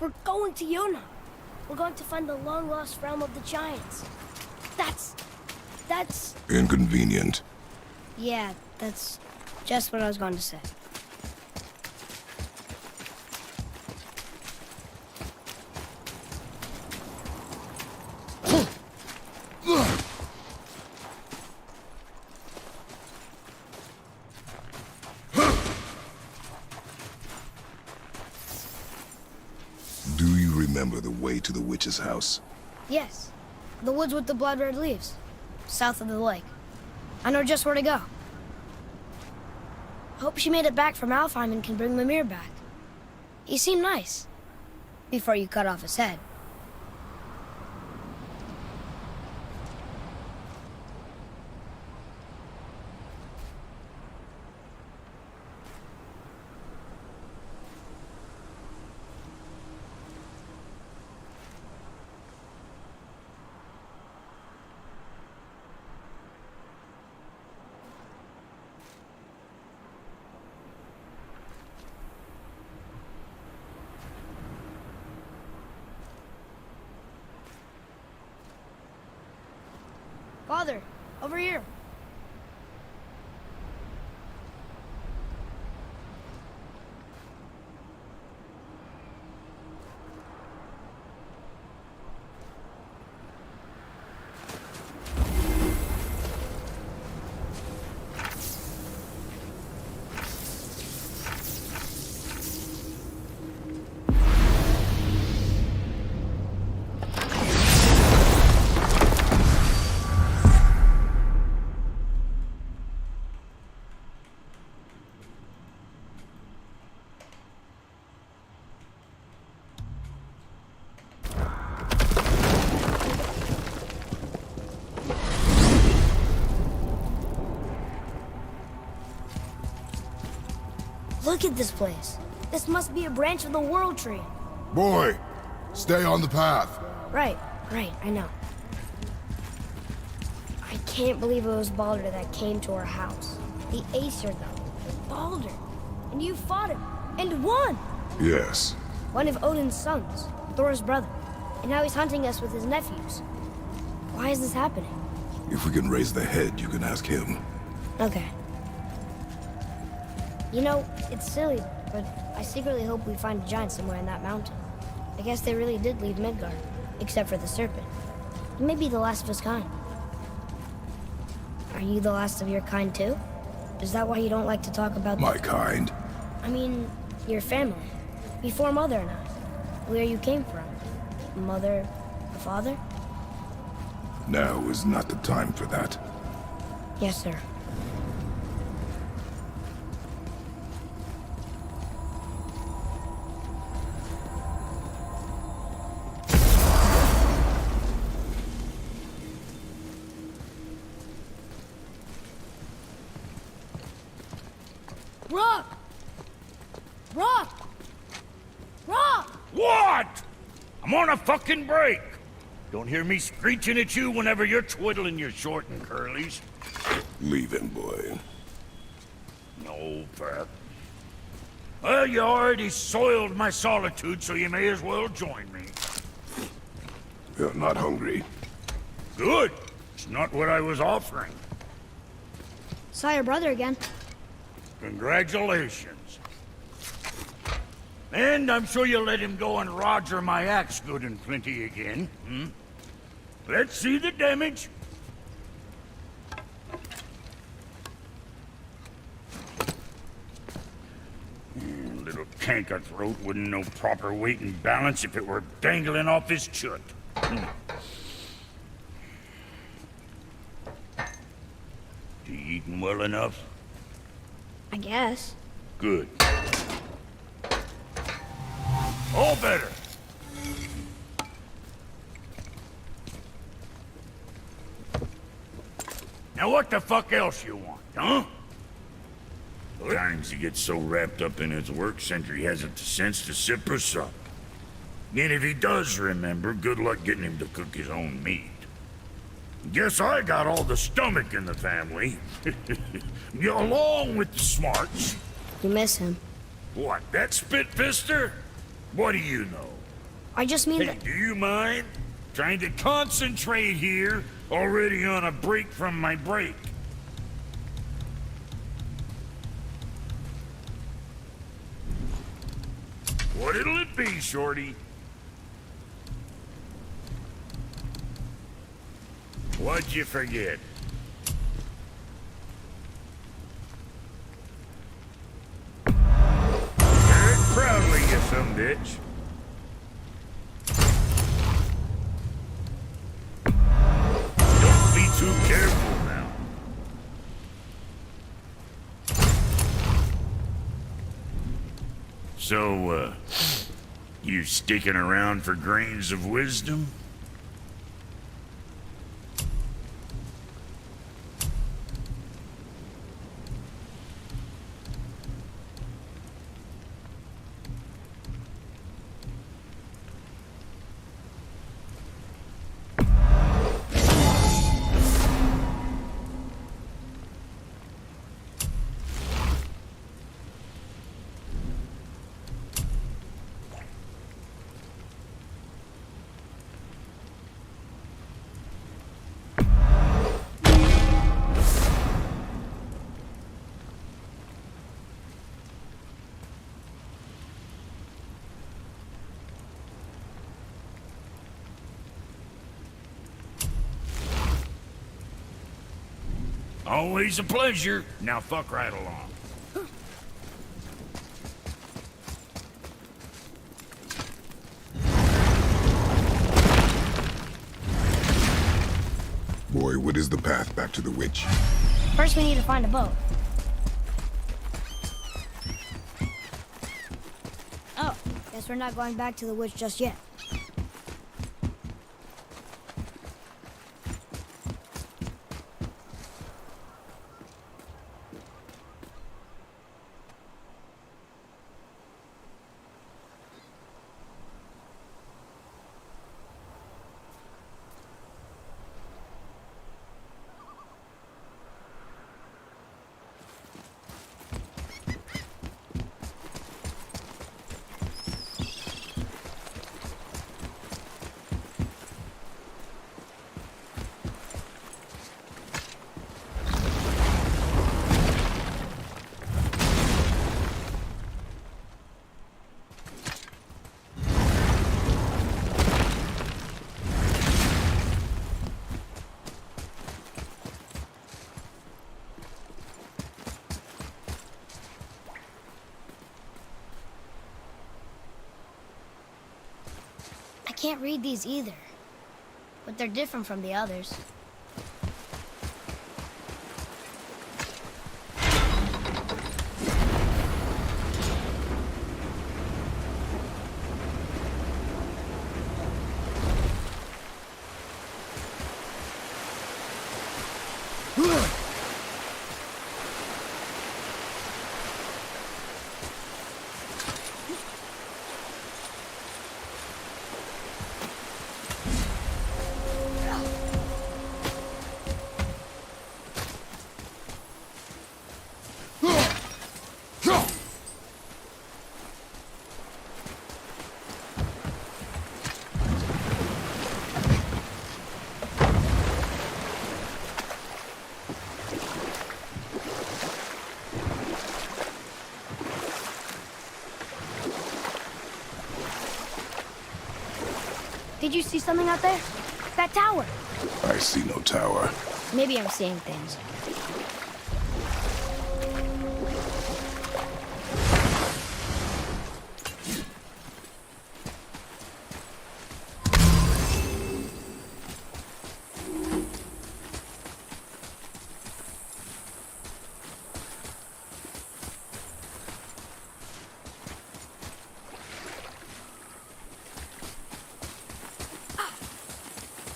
We're going to Yuna. We're going to find the long-lost realm of the Giants. That's... Inconvenient. Yeah, that's just what I was going to say. Do you remember the way to the witch's house? Yes. The woods with the blood-red leaves. South of the lake. I know just where to go. Hope she made it back from Alfheim and can bring Mimir back. He seemed nice. Before you cut off his head. Father, over here. Look at this place. This must be a branch of the World Tree. Boy, stay on the path. Right, I know. I can't believe it was Baldur that came to our house. The Aesir, though. Baldur. And you fought him. And won! Yes. One of Odin's sons. Thor's brother. And now he's hunting us with his nephews. Why is this happening? If we can raise the head, you can ask him. Okay. You know, it's silly, but I secretly hope we find a giant somewhere in that mountain. I guess they really did leave Midgard, except for the serpent. He may be the last of his kind. Are you the last of your kind too? Is that why you don't like to talk about My kind? I mean, your family. Before Mother and I. Where you came from. Mother, father? Now is not the time for that. Yes, sir. Rock! Rock! Rock! What? I'm on a fucking break. Don't hear me screeching at you whenever you're twiddling your short and curlies. Leave him, boy. No, Pat. Well, you already soiled my solitude, so you may as well join me. You're not hungry. Good. It's not what I was offering. Saw your brother again. Congratulations. And I'm sure you'll let him go and Roger my axe good and plenty again, hmm? Let's see the damage. Little canker-throat wouldn't know proper weight and balance if it were dangling off his chut. You eating well enough? I guess. Good. All better. Now what the fuck else you want, huh? Sometimes he gets so wrapped up in his work, Sentry hasn't the sense to sip or sup. And if he does remember, good luck getting him to cook his own meat. Guess I got all the stomach in the family. Along with the smarts. You miss him. What, that spit-fister? What do you know? I just mean Hey, that... do you mind? Trying to concentrate here, already on a break from my break. What'll it be, Shorty? What'd you forget? Very proudly, you some bitch. Don't be too careful now. So, you sticking around for grains of wisdom? Always a pleasure. Now fuck right along. Boy, what is the path back to the witch? First, we need to find a boat. Oh, guess we're not going back to the witch just yet. I can't read these either, but they're different from the others. Did you see something out there? That tower. I see no tower. Maybe I'm seeing things.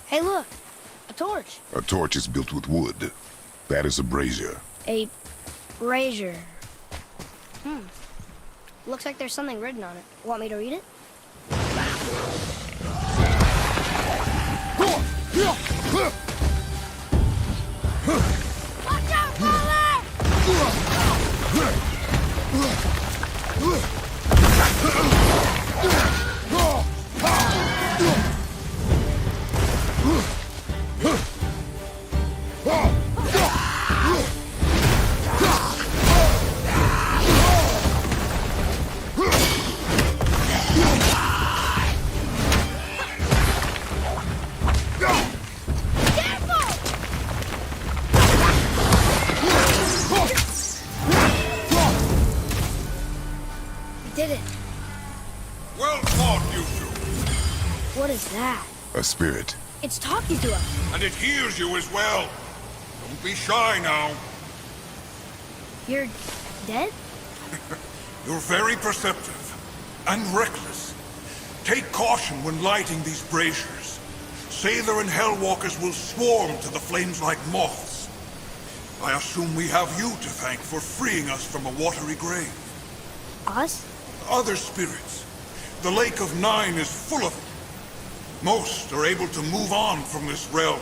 Hey, look! A torch! A torch is built with wood. That is a brazier. A brazier. Looks like there's something written on it. Want me to read it? Watch out, Molly! did it. Well fought, you two. What is that? A spirit. It's talking to us. And it hears you as well. Don't be shy now. You're dead? You're very perceptive and reckless. Take caution when lighting these braziers. Sailor and Hellwalkers will swarm to the flames like moths. I assume we have you to thank for freeing us from a watery grave. Us? Other spirits. The Lake of Nine is full of them. Most are able to move on from this realm,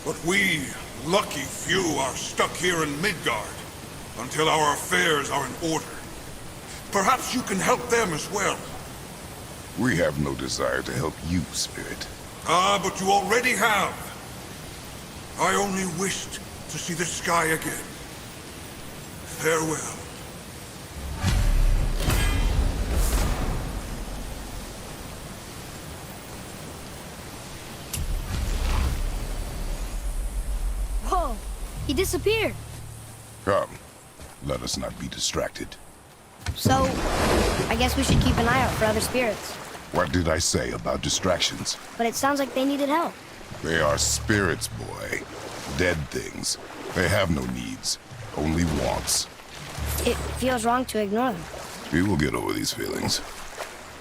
but we, lucky few, are stuck here in Midgard until our affairs are in order. Perhaps you can help them as well. We have no desire to help you, spirit. Ah, but you already have. I only wished to see the sky again. Farewell. Whoa! He disappeared. Come, let us not be distracted. So, I guess we should keep an eye out for other spirits. What did I say about distractions? But it sounds like they needed help. They are spirits, boy. Dead things. They have no needs, only wants. It feels wrong to ignore them. You will get over these feelings.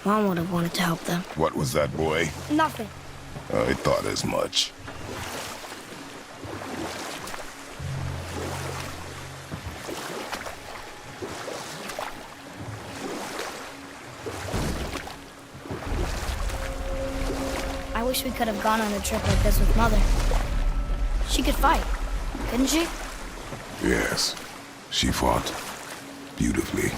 Mom would have wanted to help them. What was that, boy? Nothing. I thought as much. I wish we could have gone on a trip like this with Mother. She could fight, couldn't she? Yes, she fought beautifully.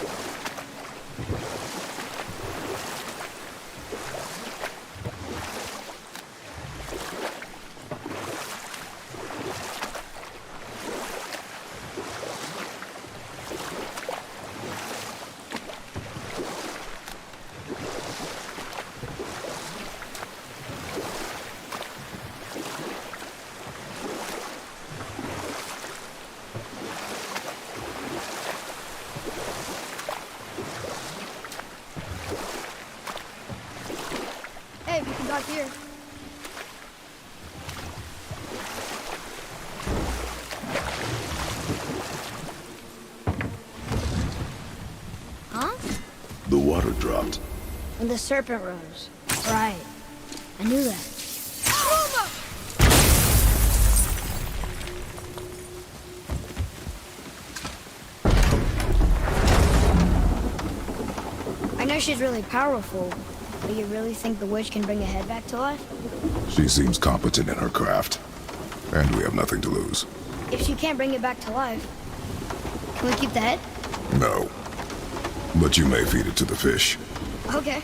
Hey, we can talk here. Huh? The water dropped. When the serpent rose. Right. I knew that. I know she's really powerful, but you really think the witch can bring a head back to life? She seems competent in her craft, and we have nothing to lose. If she can't bring it back to life, can we keep the head? No. But you may feed it to the fish. Okay.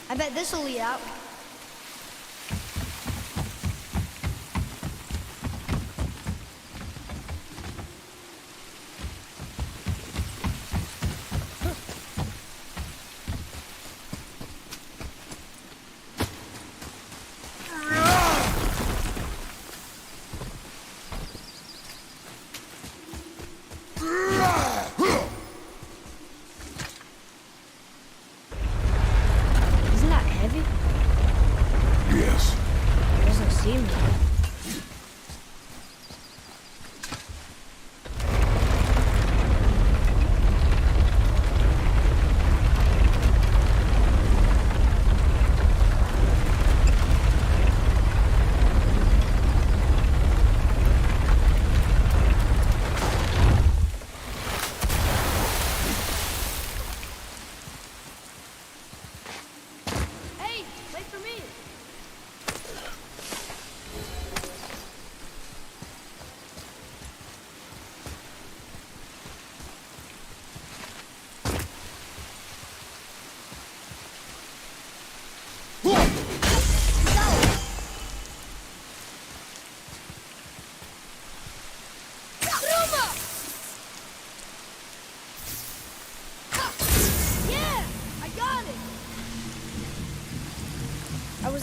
I bet this'll lead out.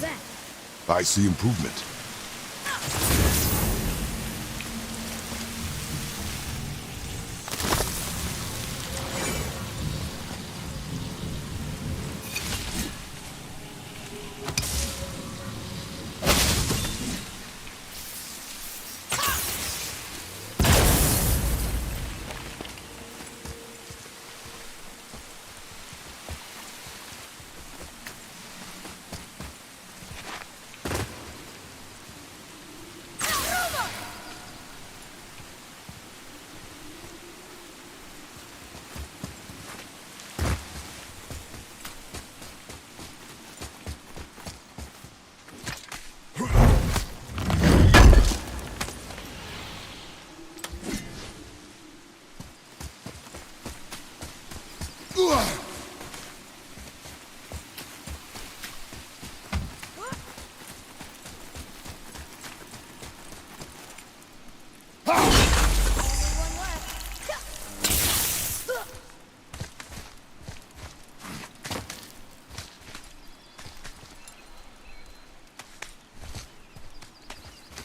that? I see improvement.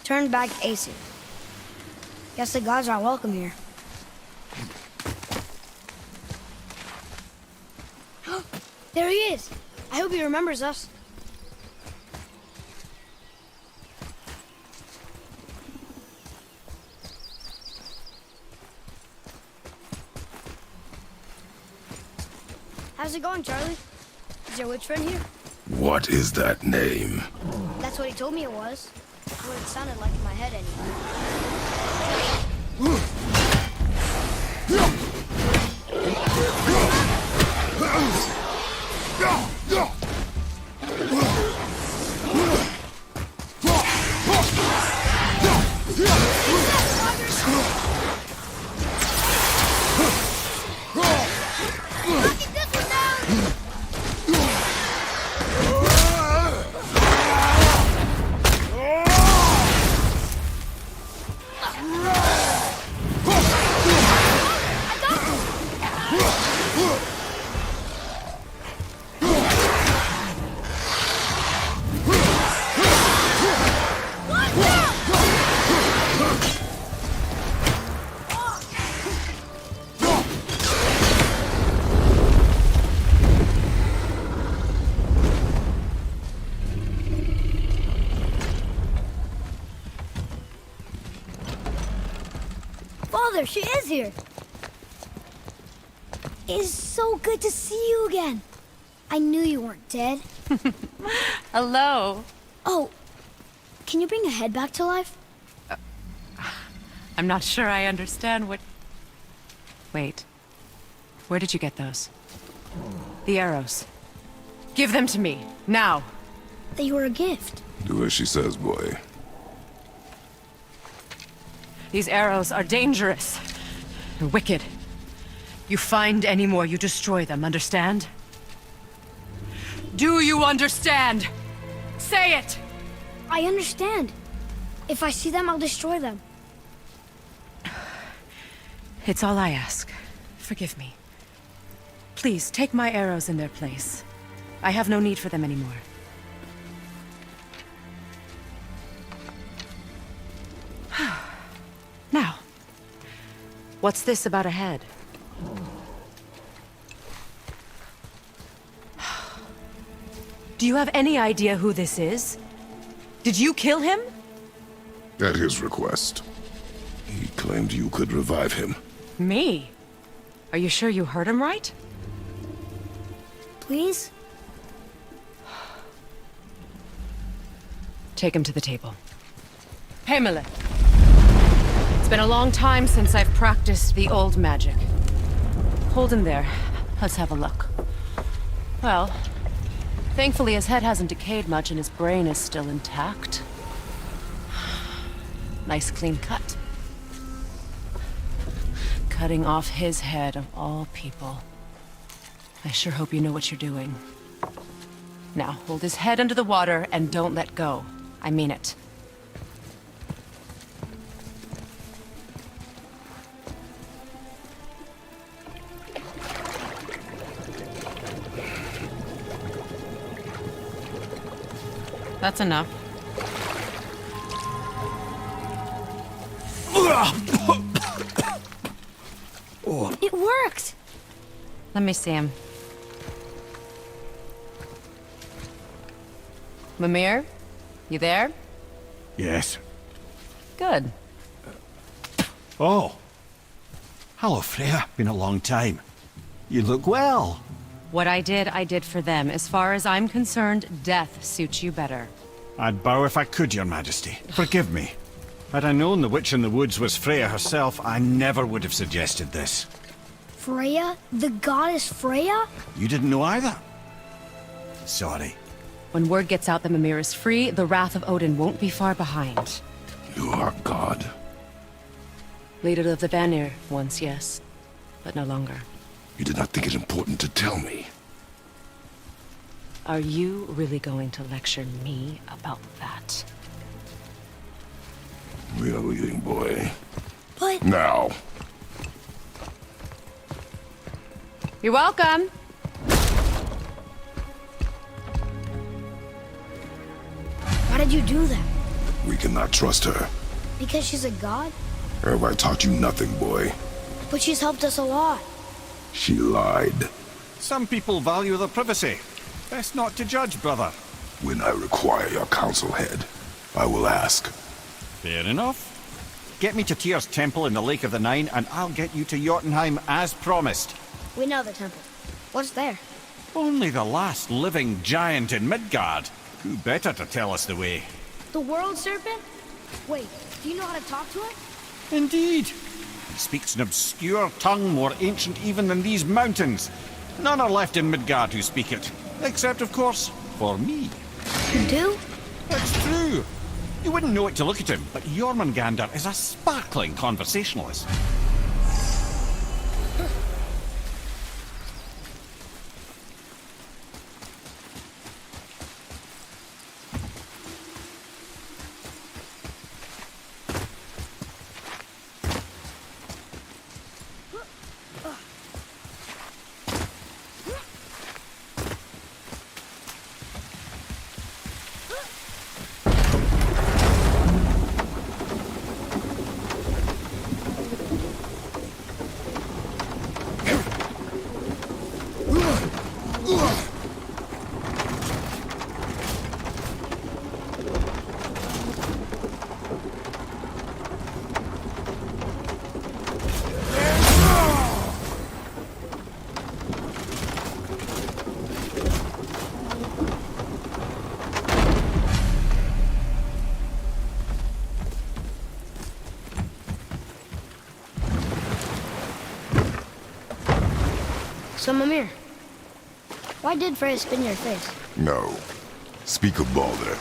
Turn back Aesir. Guess the gods aren't welcome here. There he is! I hope he remembers us. How's it going, Charlie? Is your witch friend here? What is that name? That's what he told me it was. That's what it sounded like in my head anyway. Father, she is here! It is so good to see you again. I knew you weren't dead. Hello. Oh, can you bring a head back to life? I'm not sure I understand what... Wait. Where did you get those? The arrows. Give them to me, now. They were a gift. Do as she says, boy. These arrows are dangerous. And wicked. You find any more, you destroy them, understand? Do you understand? Say it! I understand. If I see them, I'll destroy them. It's all I ask. Forgive me. Please, take my arrows in their place. I have no need for them anymore. Now, what's this about a head? Do you have any idea who this is? Did you kill him? At his request. He claimed you could revive him. Me? Are you sure you heard him right? Please? Take him to the table. Heimele. It's been a long time since I've practiced the old magic. Hold him there. Let's have a look. Well, thankfully his head hasn't decayed much and his brain is still intact. Nice clean cut. Cutting off his head of all people. I sure hope you know what you're doing. Now, hold his head under the water and don't let go. I mean it. That's enough. It worked! Let me see him. Mimir? You there? Yes. Good. Oh. Hello, Freya. Been a long time. You look well. What I did for them. As far as I'm concerned, death suits you better. I'd bow if I could, Your Majesty. Forgive me. Had I known the witch in the woods was Freya herself, I never would have suggested this. Freya? The goddess Freya? You didn't know either? Sorry. When word gets out that Mimir is free, the wrath of Odin won't be far behind. You are God. Leader of the Vanir, once yes, but no longer. You did not think it important to tell me. Are you really going to lecture me about that? We are leaving, boy. But Now. You're welcome! why did you do that? We cannot trust her. Because she's a god? Have I taught you nothing, boy? But she's helped us a lot. She lied. Some people value their privacy. Best not to judge, brother. When I require your council head, I will ask. Fair enough. Get me to Tyr's temple in the Lake of the Nine, and I'll get you to Jotunheim as promised. We know the temple. What's there? Only the last living giant in Midgard. Who better to tell us the way? The world serpent? Wait, do you know how to talk to it? Indeed. He speaks an obscure tongue more ancient even than these mountains. None are left in Midgard who speak it. Except, of course, for me. You do? That's true. You wouldn't know it to look at him, but Jormungandr is a sparkling conversationalist. So, Mimir, why did Freya spin your face? No. Speak of Baldur.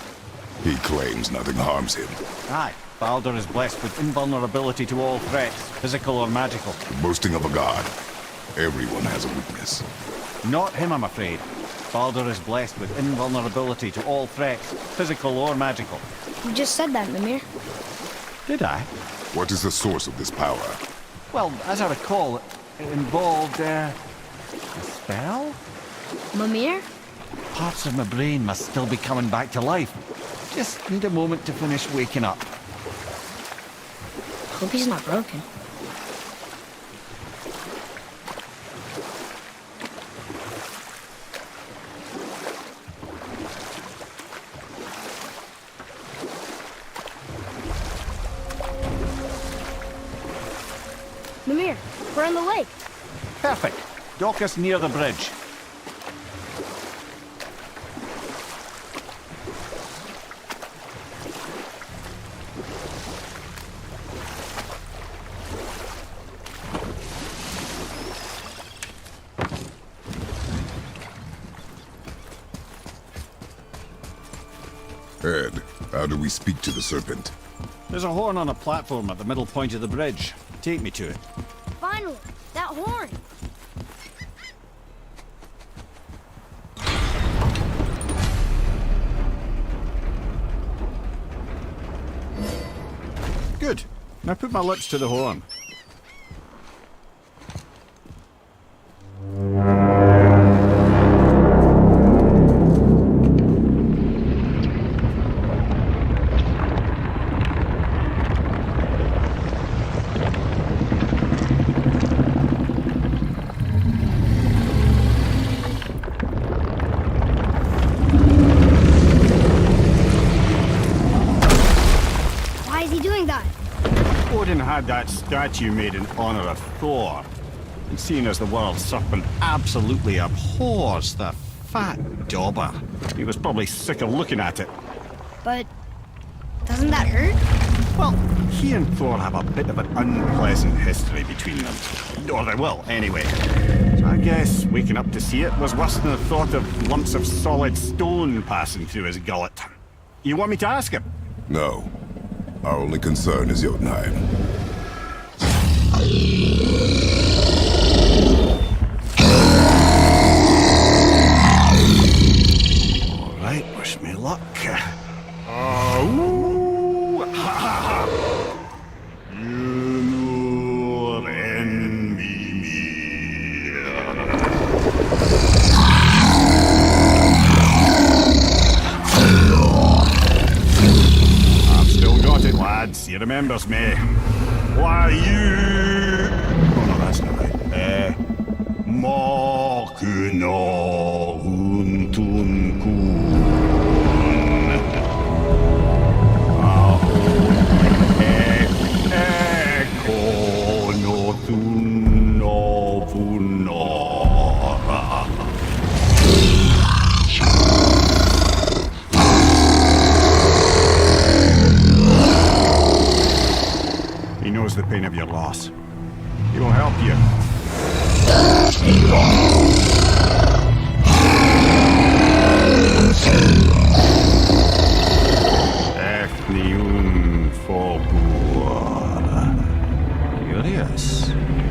He claims nothing harms him. Aye, Baldur is blessed with invulnerability to all threats, physical or magical. Boasting of a god. Everyone has a weakness. Not him, I'm afraid. Baldur is blessed with invulnerability to all threats, physical or magical. You just said that, Mimir. Did I? What is the source of this power? Well, as I recall, it involved, a spell? Mimir? Parts of my brain must still be coming back to life. Just need a moment to finish waking up. Hope he's not broken. Mimir, we're on the lake. Perfect. Dock us near the bridge. Ed, how do we speak to the serpent? There's a horn on a platform at the middle point of the bridge. Take me to it. Finally, that horn. Good. Now put my lips to the horn. statue made in honor of Thor. And seeing as the world serpent absolutely abhors the fat dauber, he was probably sick of looking at it. But doesn't that hurt? Well, he and Thor have a bit of an unpleasant history between them. Or they will, anyway. So I guess waking up to see it was worse than the thought of lumps of solid stone passing through his gullet. You want me to ask him? No. Our only concern is Jotunheim. All right, wish me luck. Ooh, ha, ha, ha. You know envy me. I've still got it, lads. He remembers me. Why you? Oh no, that's not right. Mokuno huntun kun. Eko no thun no vunora. He knows the pain of your loss. He will help you. Ethnium Forbur. Curious.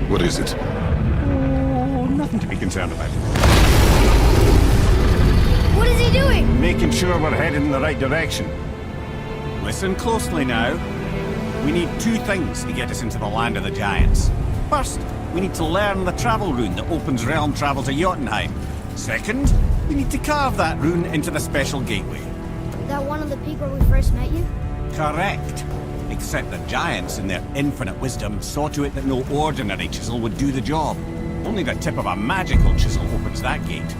What is it? Oh, nothing to be concerned about. What is he doing? Making sure we're headed in the right direction. Listen closely now. We need two things to get us into the land of the giants. First, we need to learn the travel rune that opens realm travel to Jotunheim. Second, we need to carve that rune into the special gateway. That one on the peak where we first met you? Correct. Except the giants, in their infinite wisdom, saw to it that no ordinary chisel would do the job. Only the tip of a magical chisel opens that gate.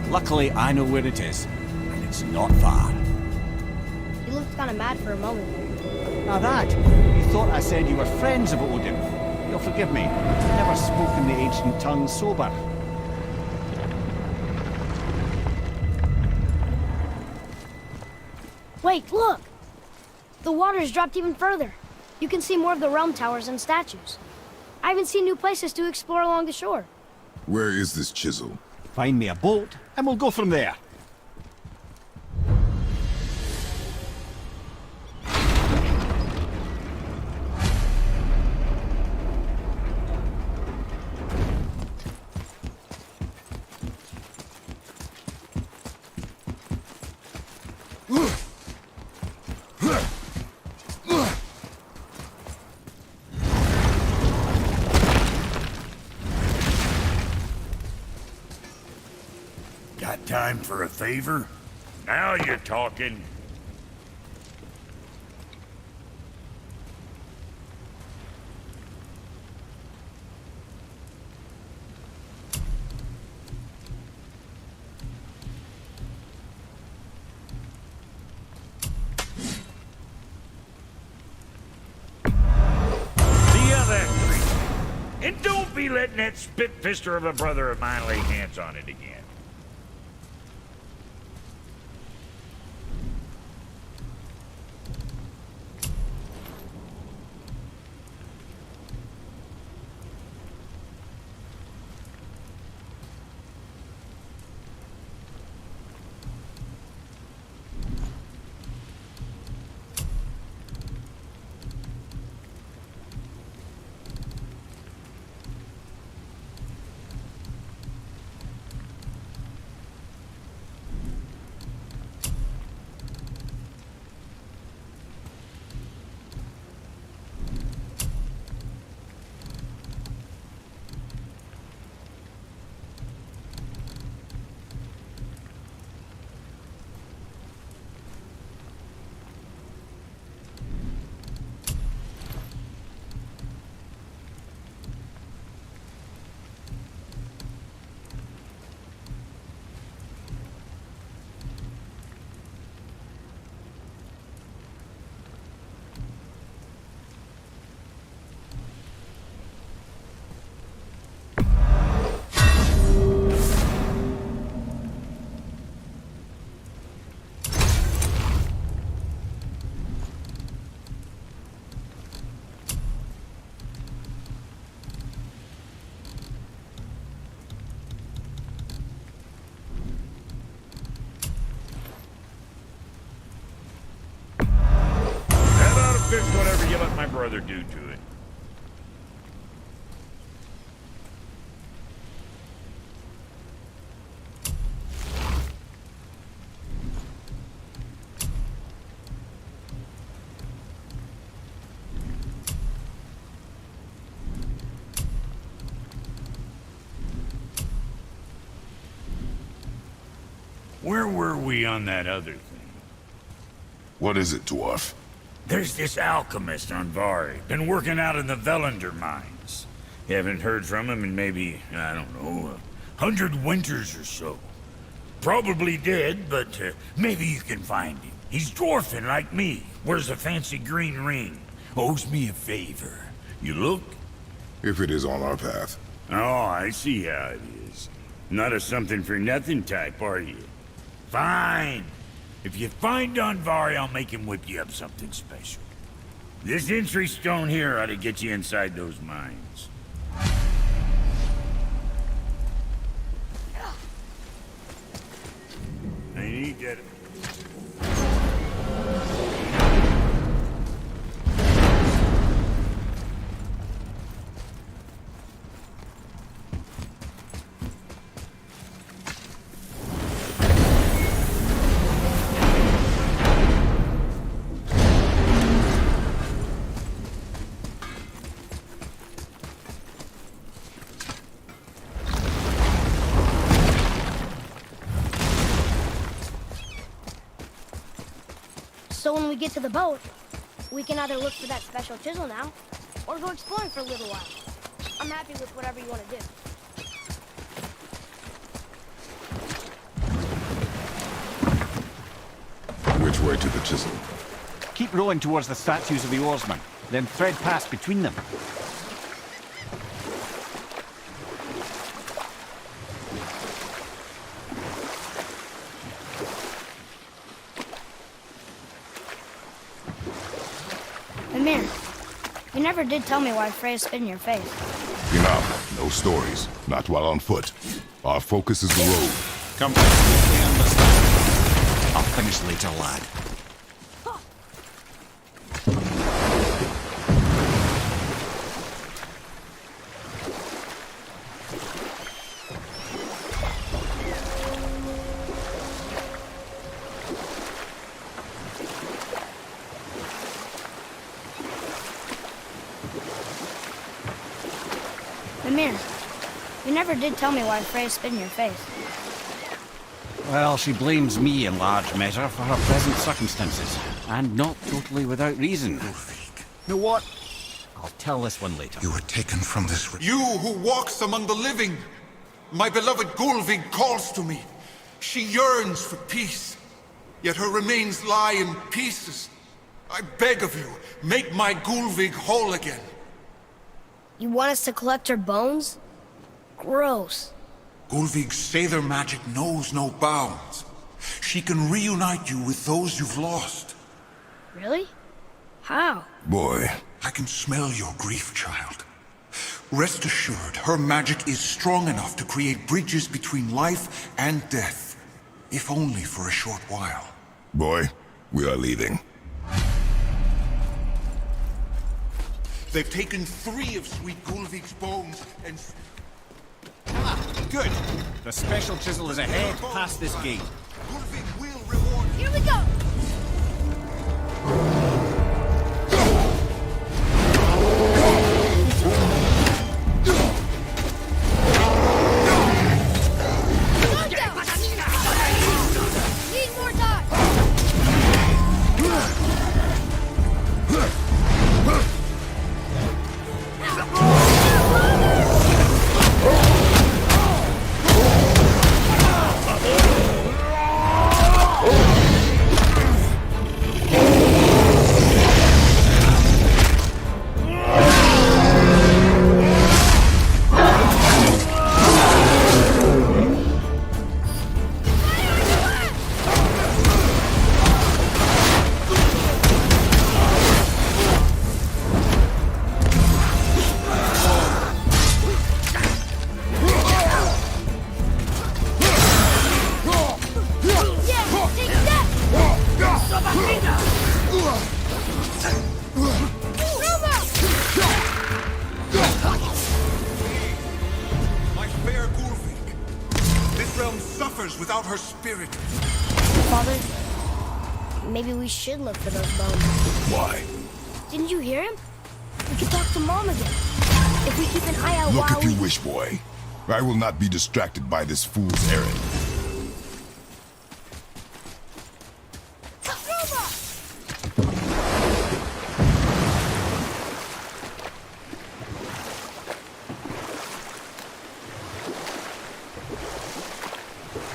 Luckily, I know where it is, and it's not far. You looked kind of mad for a moment. Now that, you thought I said you were friends of Odin. You'll forgive me. I've never spoken the ancient tongue sober. Wait, look! The water's dropped even further. You can see more of the realm towers and statues. I haven't seen new places to explore along the shore. Where is this chisel? Find me a boat, and we'll go from there. Got time for a favor? Now you're talking. And don't be letting that spit-fister of a brother of mine lay hands on it again. brother do to it? Where were we on that other thing? What is it, dwarf? There's this alchemist on Vari. Been working out in the Velander mines. You haven't heard from him in maybe, I don't know, 100 winters or so. Probably dead, but maybe you can find him. He's dwarfing like me. Wears a fancy green ring. Owes me a favor. You look? If it is on our path. Oh, I see how it is. Not a something-for-nothing type, are you? Fine. If you find Donvari, I'll make him whip you up something special. This entry stone here ought to get you inside those mines. I need that. So when we get to the boat, we can either look for that special chisel now, or go exploring for a little while. I'm happy with whatever you want to do. Which way to the chisel? Keep rowing towards the statues of the oarsmen, then thread past between them. Mimir, you never did tell me why Freya spit in your face. Enough. No stories. Not while on foot. Our focus is the road. Come, we understand. I'll finish later, lad. Mimir, you never did tell me why Freya spit in your face. Well, she blames me in large measure for her present circumstances, and not totally without reason. Know what? I'll tell this one later. You were taken from this... You who walks among the living! My beloved Gulvig calls to me. She yearns for peace, yet her remains lie in pieces. I beg of you, make my Gulvig whole again. You want us to collect her bones? Gross. Gulvig's Seidr magic knows no bounds. She can reunite you with those you've lost. Really? How? Boy. I can smell your grief, child. Rest assured, her magic is strong enough to create bridges between life and death, if only for a short while. Boy, we are leaving. They've taken 3 of sweet Gulvig's bones and... Good. The special chisel is ahead past this gate. Gulvig will reward you. Here we go! Need more time! realm suffers without her spirit. Father, maybe we should look for those bones. Why? Didn't you hear him? We could talk to Mom again. If we keep an eye out Look while if you wish, boy. I will not be distracted by this fool's errand.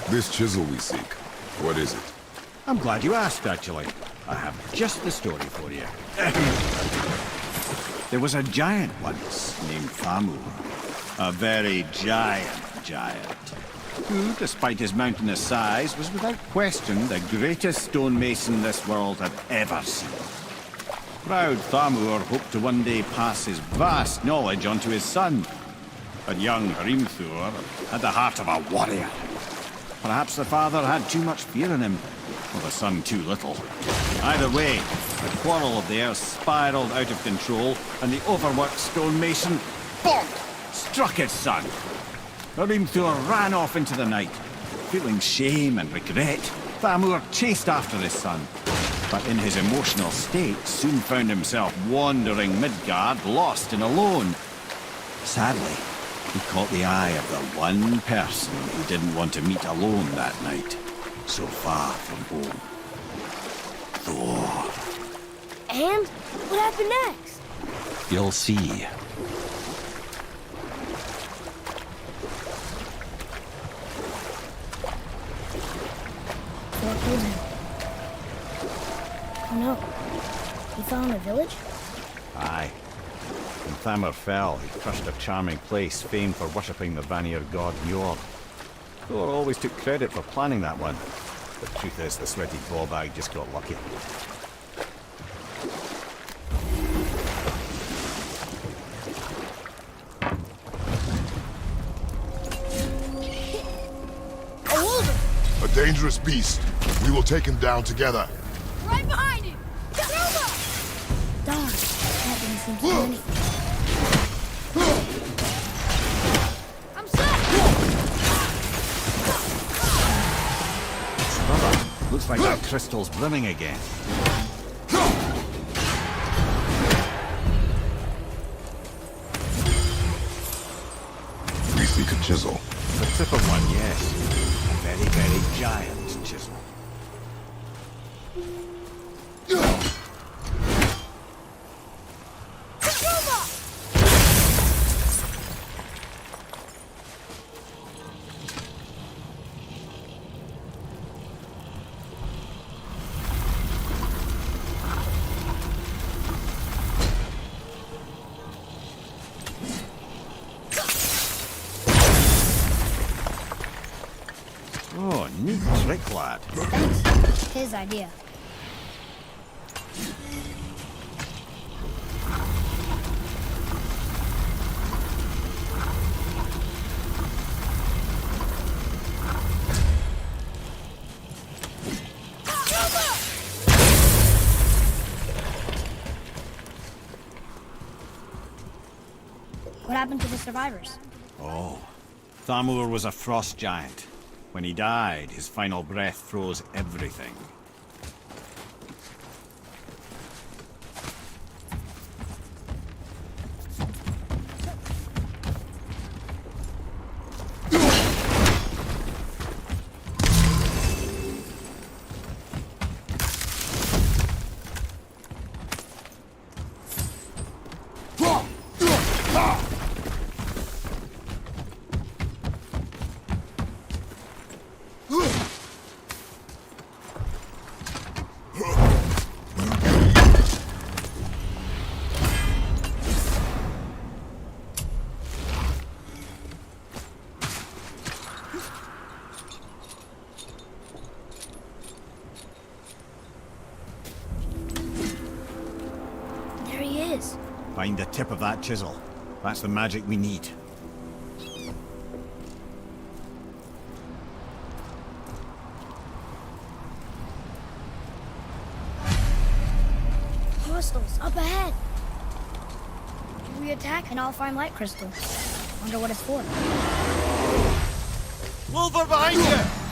This chisel we seek, what is it? I'm glad you asked, actually. I have just the story for you. There was a giant once named Thamur. A very giant, who, despite his mountainous size, was without question the greatest stonemason this world had ever seen. Proud Thamur hoped to one day pass his vast knowledge on to his son. But young Hrimthur had the heart of a warrior. Perhaps the father had too much fear in him, or the son too little. Either way, the quarrel of theirs spiraled out of control, and the overworked stonemason, bonk, struck his son. Hrimthur ran off into the night. Feeling shame and regret, Thamur chased after his son, but in his emotional state soon found himself wandering Midgard, lost and alone. Sadly, he caught the eye of the one person he didn't want to meet alone that night, so far from home. Thor. And what happened next? You'll see. Thor killed him. Oh no. He fell in a village? Aye. When Thamur fell, he crushed a charming place famed for worshipping the Vanir god Njord. Thor always took credit for planning that one. The truth is, the sweaty ballbag just got lucky. A dangerous beast. We will take him down together. Right behind you! Nova! Darn, that didn't seem to do anything. I'm set! Brother, looks like that crystal's brimming again. We seek a chisel. The tip of one, yes. A very giant chisel. Oh, neat trick, lad. Thanks. His idea. What happened to the survivors? Oh, Thamur was a frost giant. When he died, his final breath froze everything. Find the tip of that chisel. That's the magic we need. Crystals up ahead. We attack and I'll find light crystal. Wonder what it's for. Wolver behind you!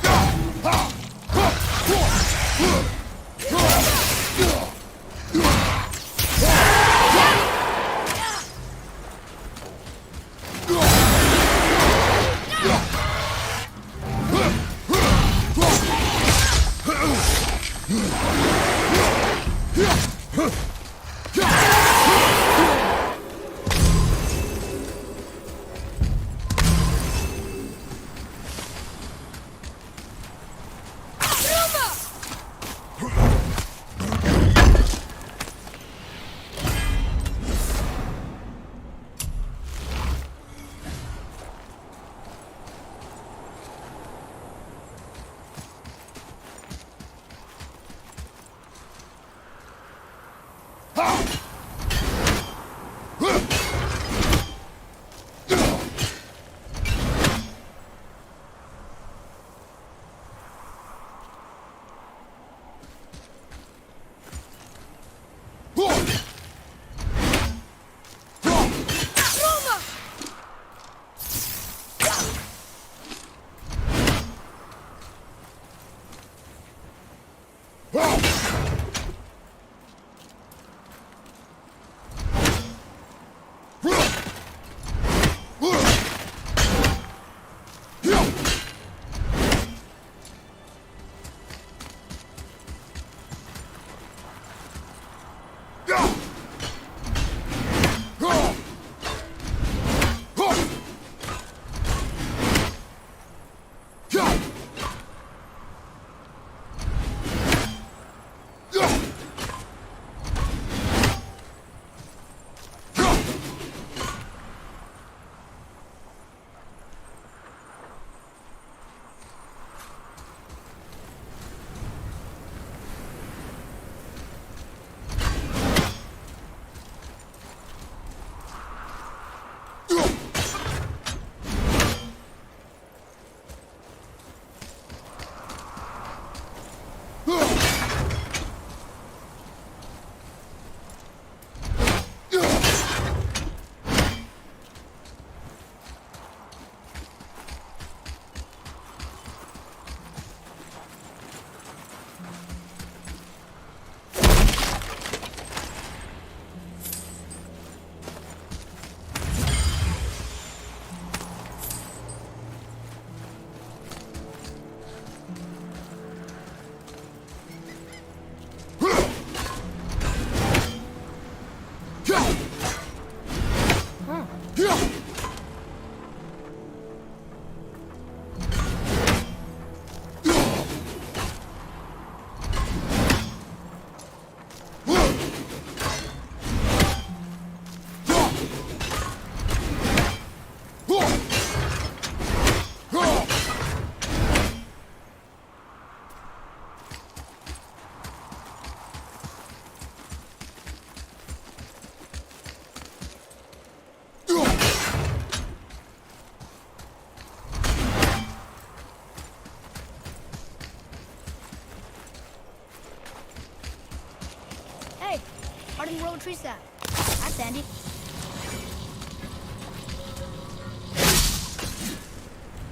Harding Road tree stand. That's handy.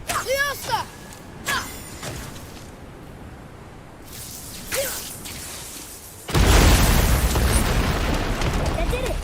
Liosa! That did it!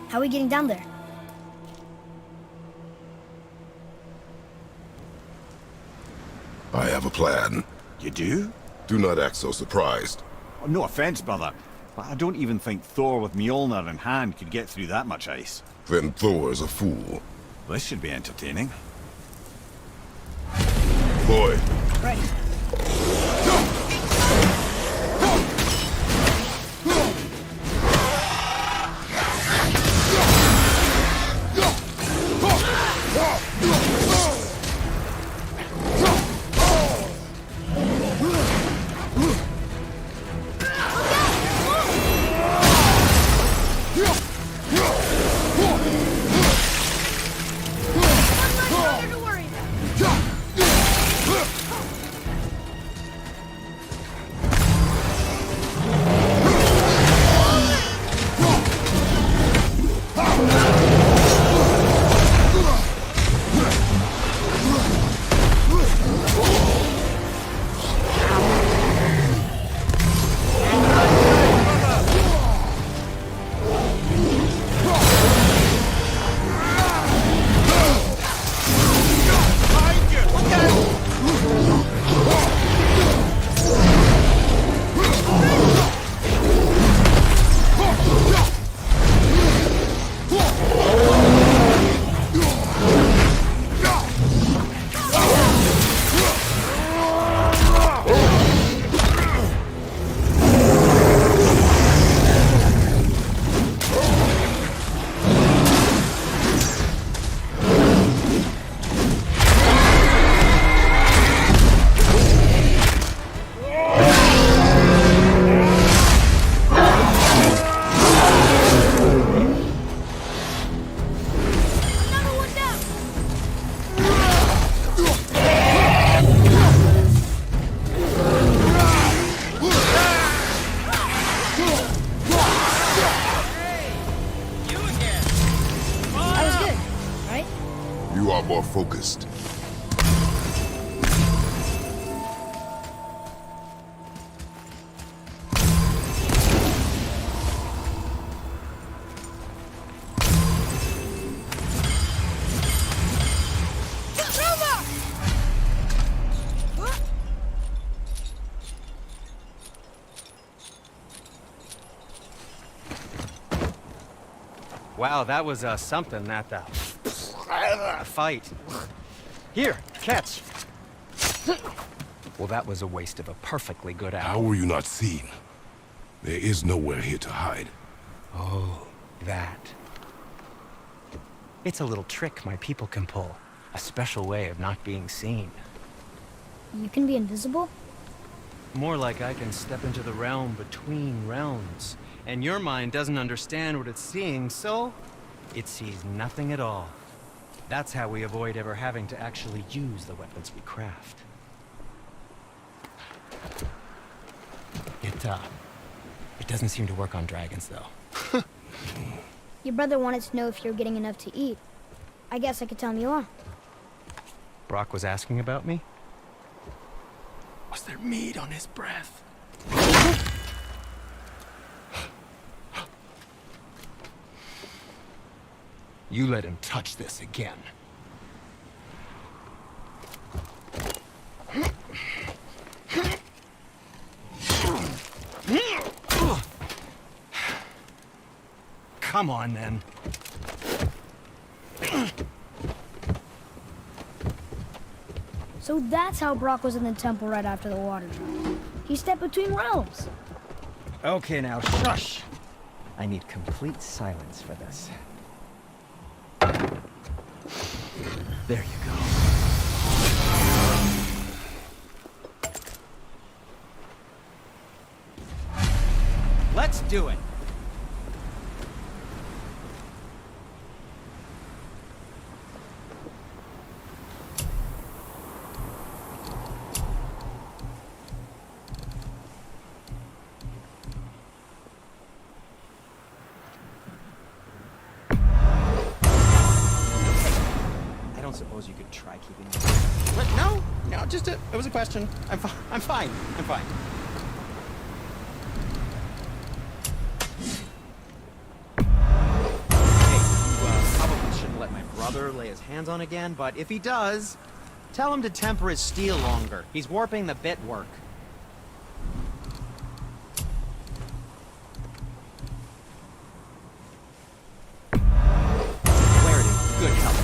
How are we getting down there? I have a plan. You do? Do not act so surprised. Oh, no offense, brother, but I don't even think Thor with Mjolnir in hand could get through that much ice. Then Thor is a fool. This should be entertaining. Boy, Ready. You are more focused. Wow, that was something, that a fight. Here, catch. Well, that was a waste of a perfectly good How apple. were you not seen? There is nowhere here to hide. Oh, that. It's a little trick my people can pull. A special way of not being seen. You can be invisible? More like I can step into the realm between realms. And your mind doesn't understand what it's seeing, so it sees nothing at all. That's how we avoid ever having to actually use the weapons we craft. It doesn't seem to work on dragons, though. Your brother wanted to know if you're getting enough to eat. I guess I could tell him you are. Brock was asking about me? Was there meat on his breath? You let him touch this again. come on then. So that's how Brock was in the temple right after the water drop. He stepped between realms. Okay, now shush. I need complete silence for this. There you go. Let's do it. I don't suppose you could try keeping it. What? No, it was a question. I'm fine. Probably shouldn't let my brother lay his hands on again, but if he does, tell him to temper his steel longer. He's warping the bit work. Clarity, good help.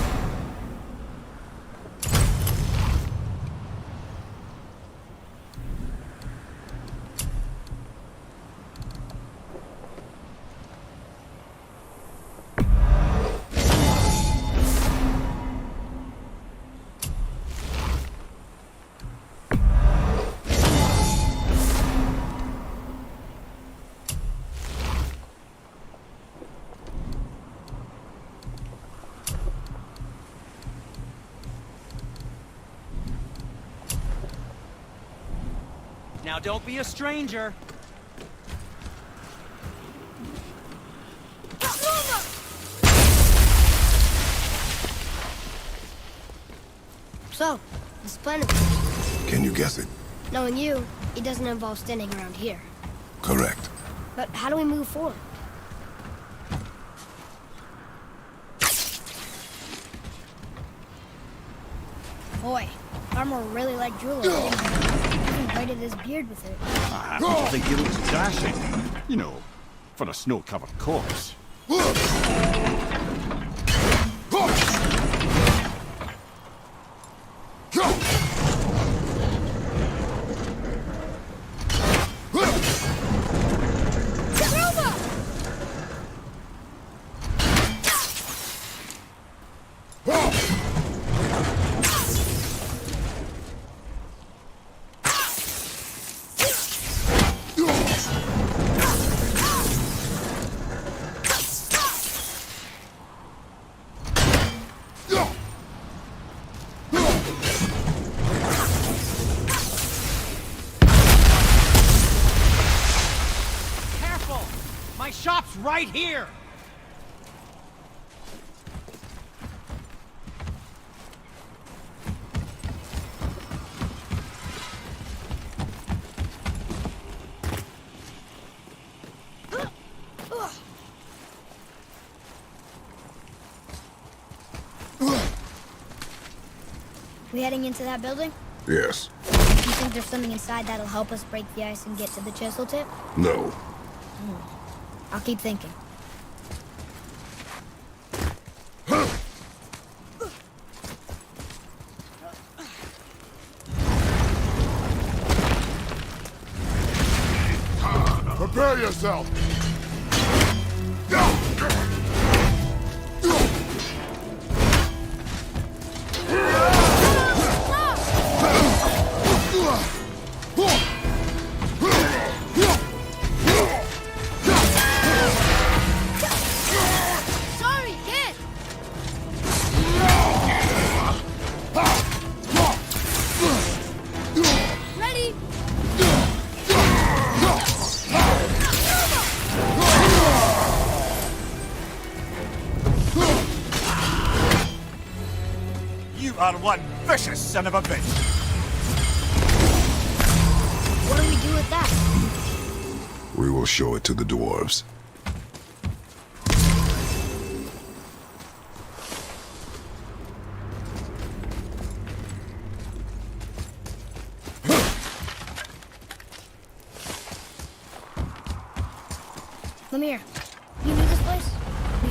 Now don't be a stranger. So, this planet, Can you guess it? knowing you, it doesn't involve standing around here. Correct. But how do we move forward? Boy, Armor really liked Drula. He even braided his beard with it. I happen to think he looks dashing. You know, for a snow-covered corpse. My shop's right here! We heading into that building? Yes. You think there's something inside that'll help us break the ice and get to the chisel tip? No. I'll keep thinking. Prepare yourself! Sorry, kid! Ready? You are one vicious son of a bitch! What do we do with that? We will show it to the dwarves. Lemire, you knew this place?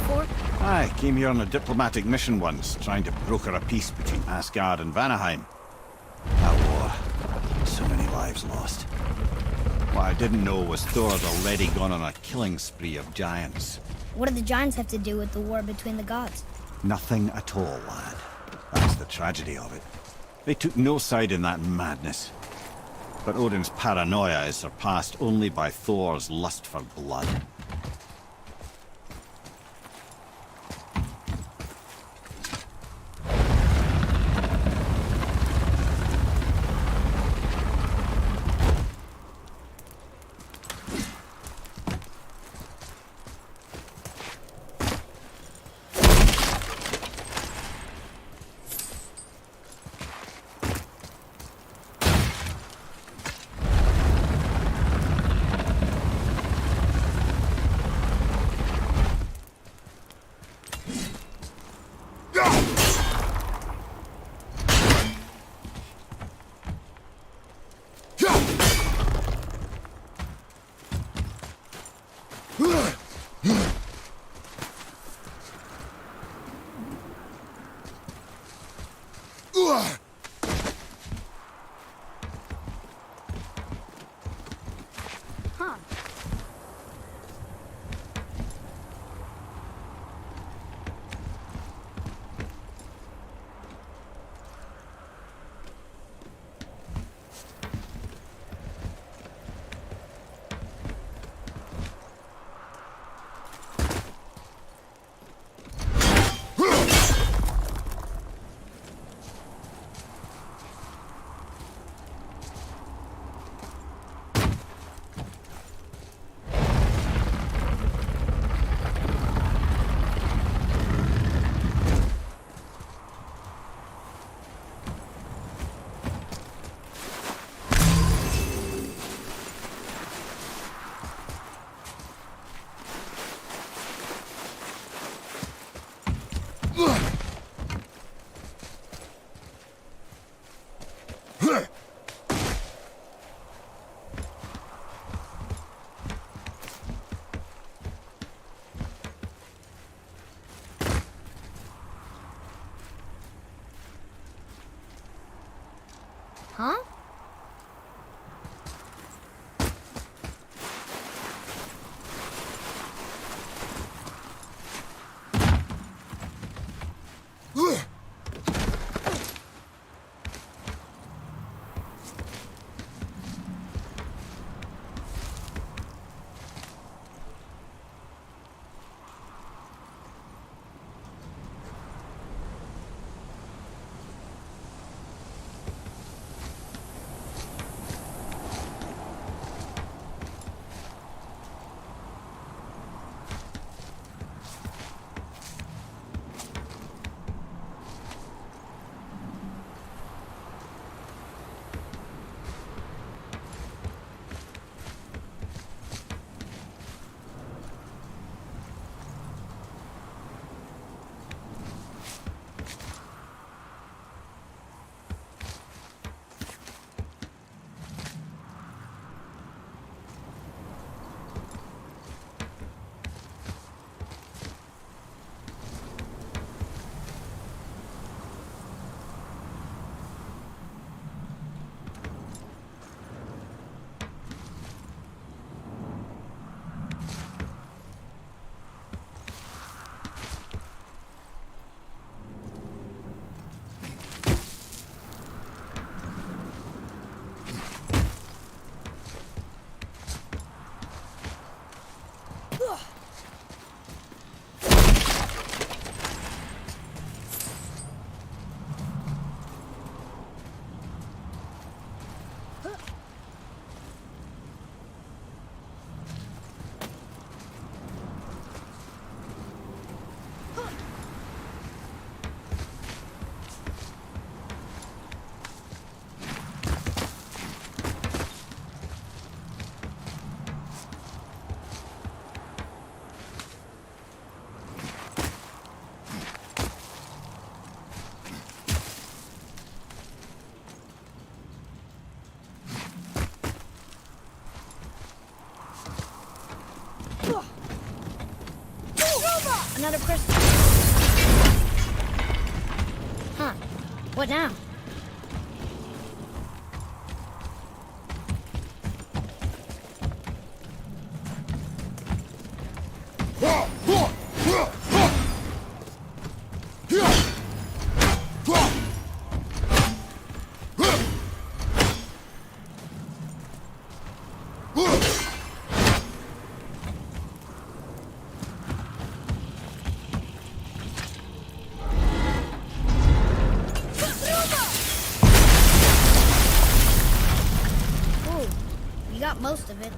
before? I came here on a diplomatic mission once, trying to broker a peace between Asgard and Vanaheim. That war. So many lives lost. What I didn't know was Thor had already gone on a killing spree of giants. What do the giants have to do with the war between the gods? Nothing at all, lad. That's the tragedy of it. They took no side in that madness. But Odin's paranoia is surpassed only by Thor's lust for blood. Another crystal. Huh. What now? Ooh, you got most of it.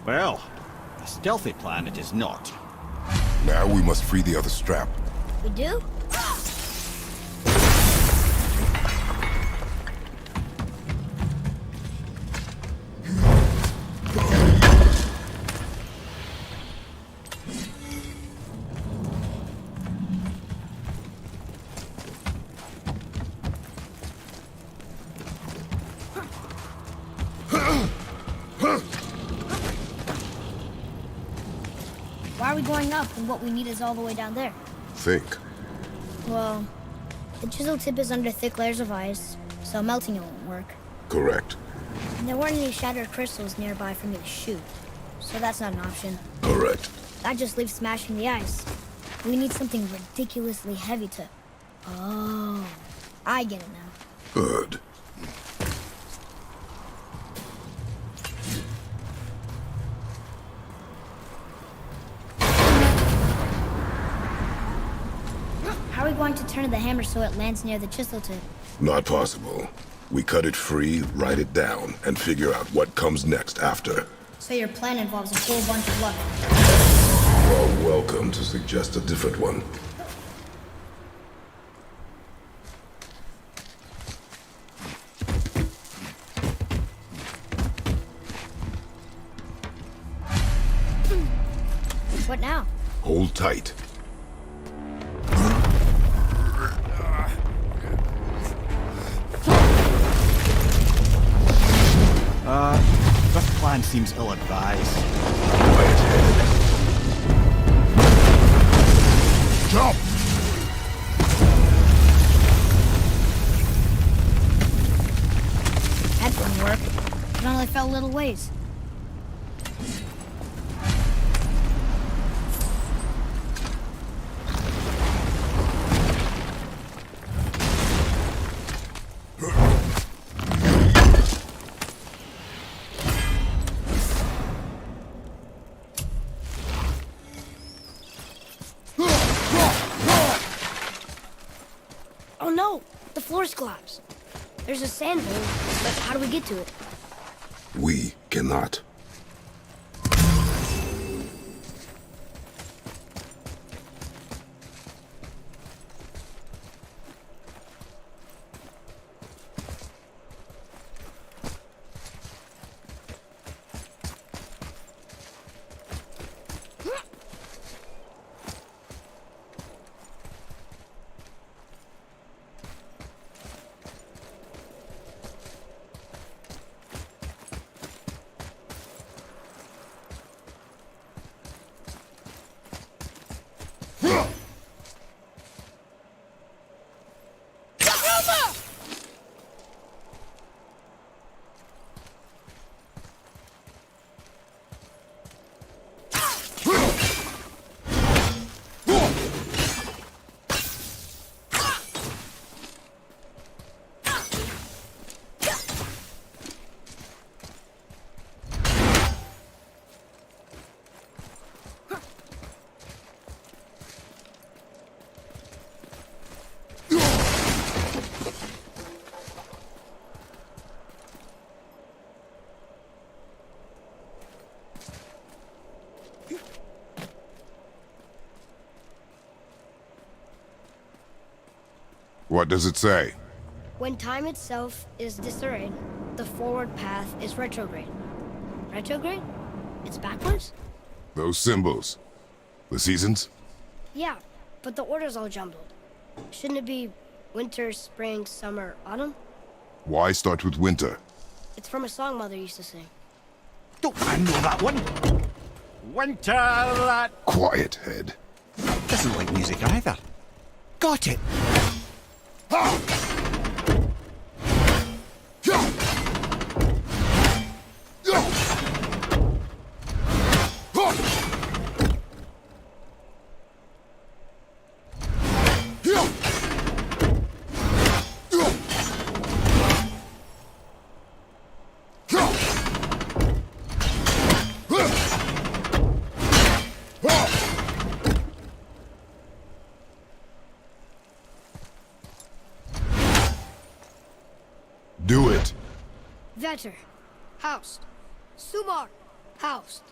Well, a stealthy plan it is not. Now we must free the other strap. We do? Why are we going up when what we need is all the way down there? Think. Well, the chisel tip is under thick layers of ice, so melting it won't work. Correct. And there weren't any shattered crystals nearby for me to shoot, so that's not an option. Correct. That just leaves smashing the ice. We need something ridiculously heavy to... Oh, I get it now. Good. How are we going to turn the hammer so it lands near the chisel tip? Not possible. We cut it free, write it down, and figure out what comes next after. So your plan involves a whole bunch of luck. You're welcome to suggest a different one. What now? Hold tight. This plan seems ill-advised. Quiet head. Jump! That didn't work. It only fell a little ways. Oh no! The floor's collapsed. There's a sand hole, but how do we get to it? We cannot. What does it say? When time itself is disarrayed, the forward path is retrograde. Retrograde? It's backwards? Those symbols. The seasons? Yeah, but the order's all jumbled. Shouldn't it be winter, spring, summer, autumn? Why start with winter? It's from a song Mother used to sing. Don't I know that one? Winter, that Quiet, Head. doesn't like music either. Got it. Do it. Vetter. Housed. Sumar. Housed.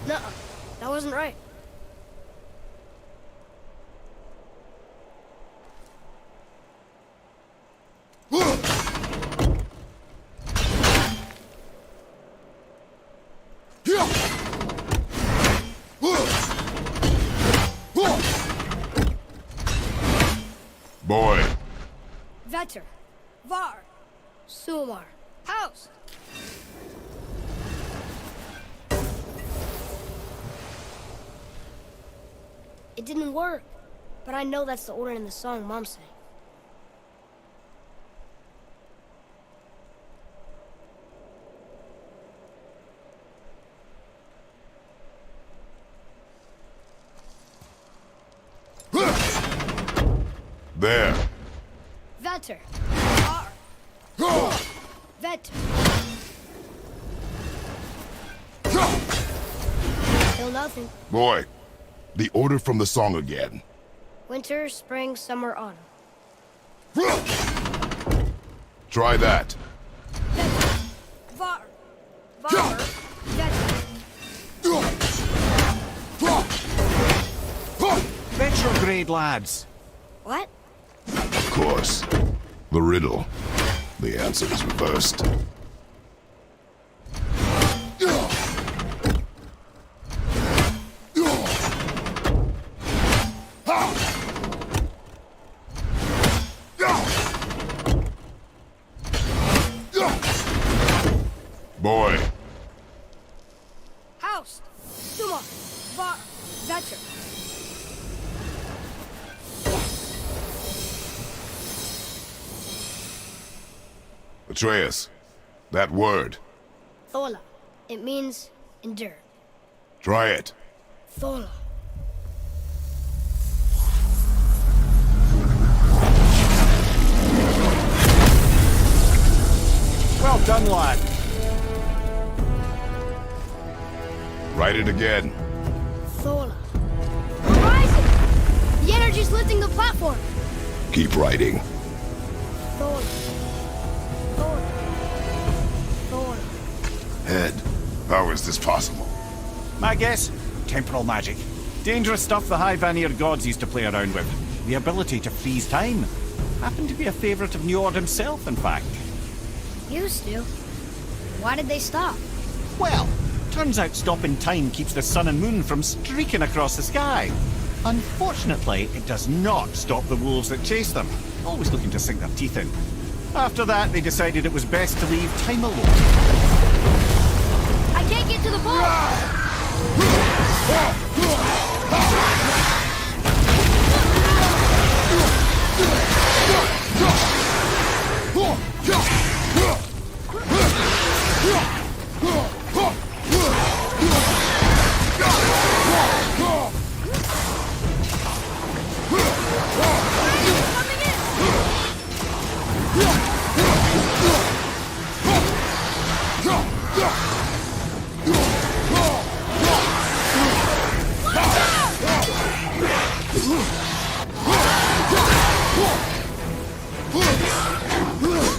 Nuh-uh. That wasn't right. Boy. Vetter. Var. Sumar. Housed. It didn't work, but I know that's the order in the song Mom sang. There. Vetter. Var. Vetter. Still nothing. Boy. The order from the song again. Winter, spring, summer, autumn. Try that. Var. Var. Vetter. Retrograde, lads. What? Of course. The riddle. The answer is reversed. Boy. Housed. Sumar. Var. Vetter. Atreus. That word. Thola. It means endure. Try it. Thola. Well done, lad. Write it again. Thola. We're rising! The energy's lifting the platform! Keep writing. Thola. Thola. Thola. Head. How is this possible? My guess? Temporal magic. Dangerous stuff the High Vanir gods used to play around with. The ability to freeze time. Happened to be a favourite of Njord himself, in fact. Used to. Why did they stop? Well, turns out stopping time keeps the sun and moon from streaking across the sky. Unfortunately, it does not stop the wolves that chase them, always looking to sink their teeth in. After that, they decided it was best to leave time alone. I can't get to the ball!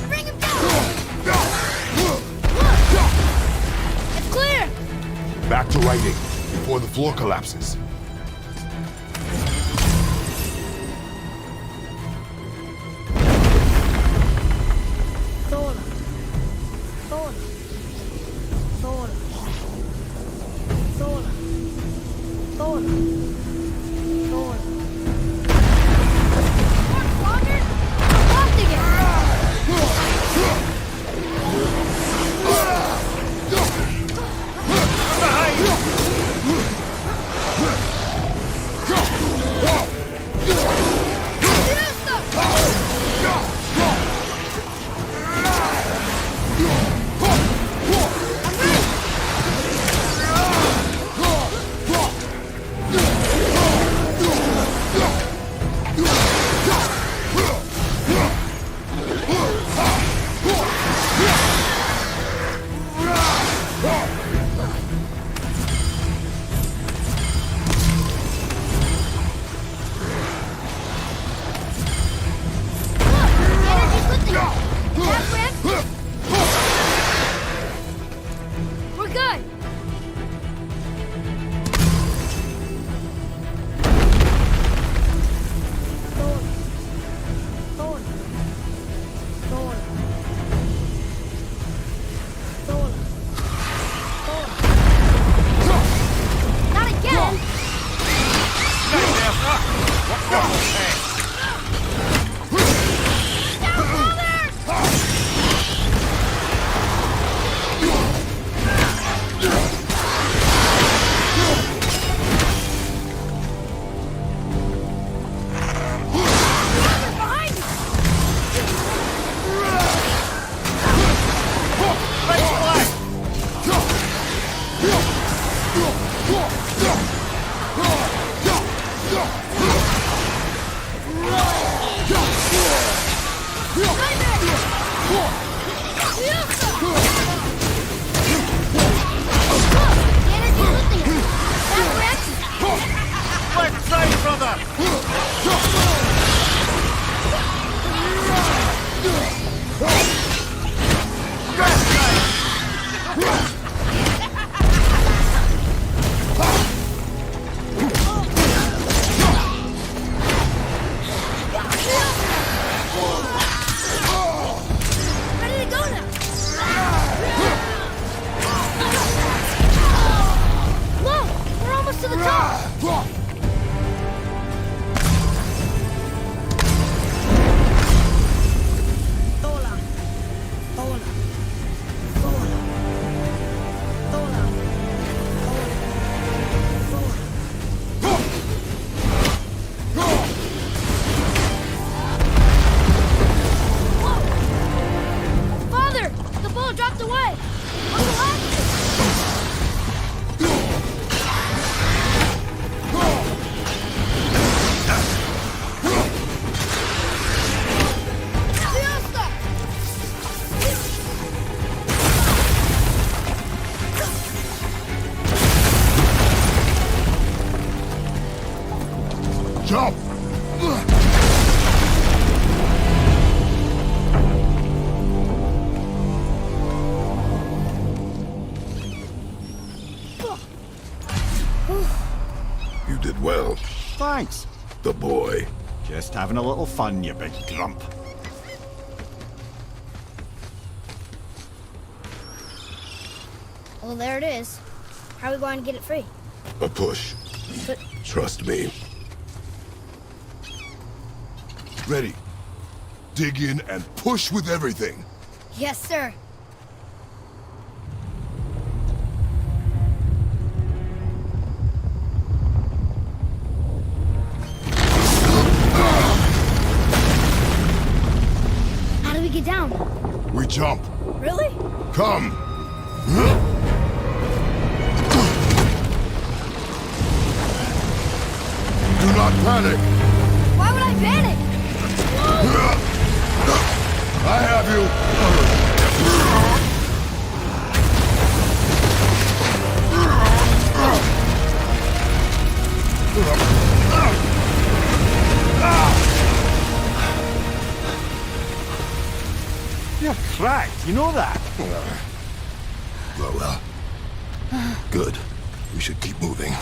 Bring him down! It's clear! Back to writing, before the floor collapses. Thor. Thor. Thor. Thor. Thor. Father! Lost again! We're good! Thor. Thor. Thor. Thor. Thor. Not again! Left side, brother! Ready to go now! Whoa! We're almost to the top! Thola. Thola. Thola. Thola. Thola. Whoa! Father! The bull dropped away! On the left! Fiesta! Jump! You did well, Thanks. the boy. Just having a little fun, you big grump. Well, there it is. How are we going to get it free? A push. But Trust me. Ready. Dig in and push with everything. yes, sir. How do we get down? We jump. Really? Come. Do not panic. Why would I panic? I have you. You're cracked, you know that? Well, good. We should keep moving.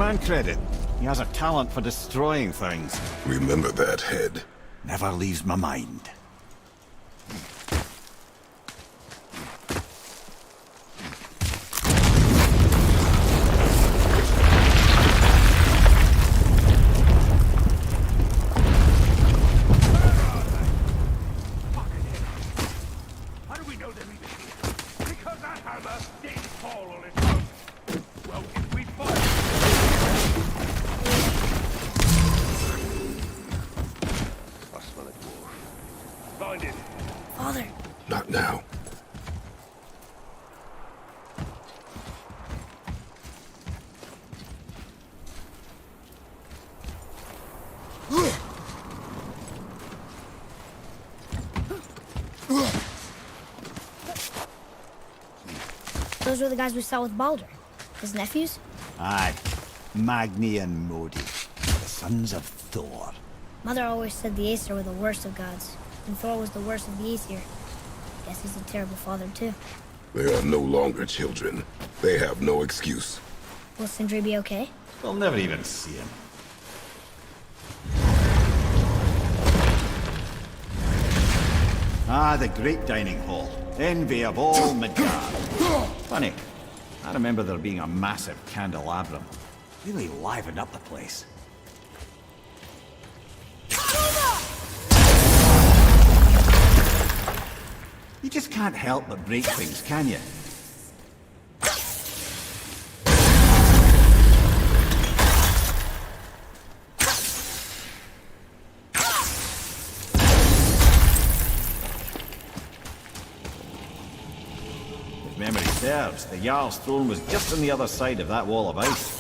man credit. He has a talent for destroying things. Remember that, Head. Never leaves my mind. How do we know they're even here? Because I have a big fall on it. Well, if we fight... I smell it, dwarf. Find it. Father, Not now. those were the guys we saw with Baldur. His nephews? Aye. Magni and Modi. The sons of Thor. Mother always said the Aesir were the worst of gods, and Thor was the worst of the Aesir. Guess he's a terrible father, too. They are no longer children. They have no excuse. Will Sindri be okay? We'll never even see him. Ah, the great dining hall. Envy of all Midgard. Funny. I remember there being a massive candelabrum. Really livened up the place. You just can't help but break things, can you? If memory serves, the Jarl's throne was just on the other side of that wall of ice.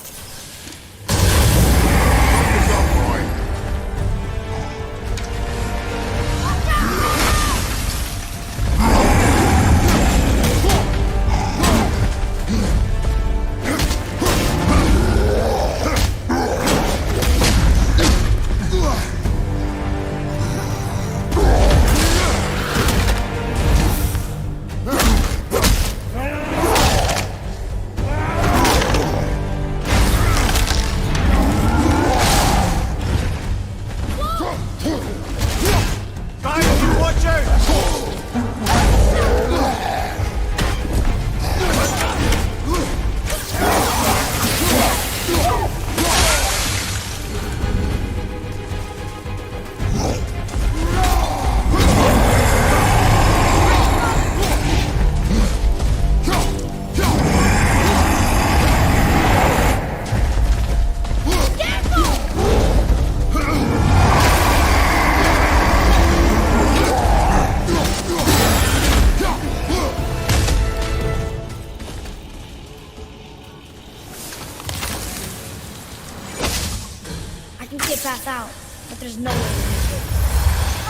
Pass out, but there's no way to reach it.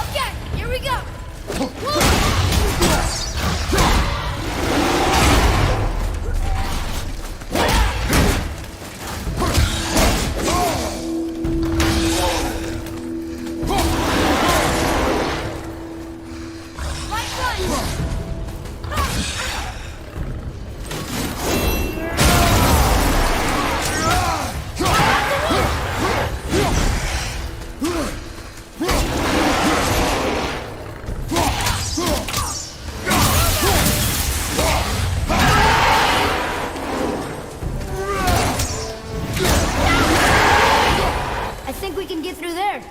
Okay, here we go. I think we can get through there.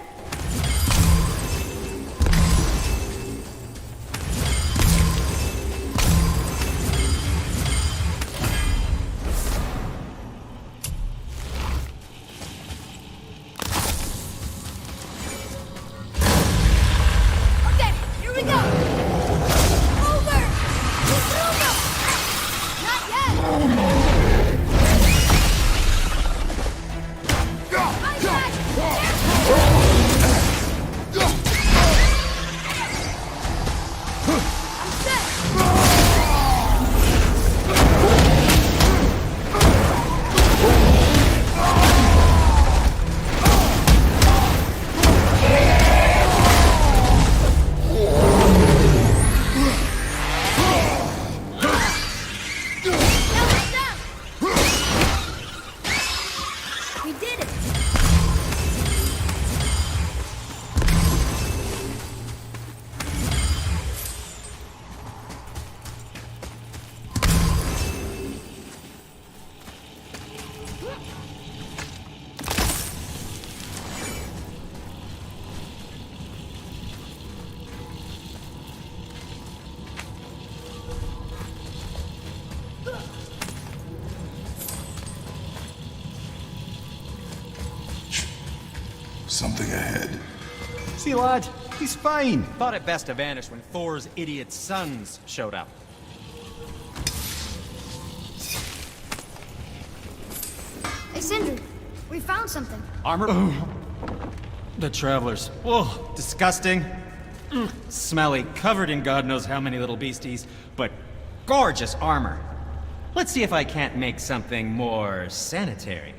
Okay, here we go. Over. Not yet. Bye, guys. Something ahead. See, lad, he's fine. Thought it best to vanish when Thor's idiot sons showed up. Hey, Sindri, we found something. Armor? The Travelers. Oh, disgusting. Smelly, covered in God knows how many little beasties, but gorgeous armor. Let's see if I can't make something more sanitary.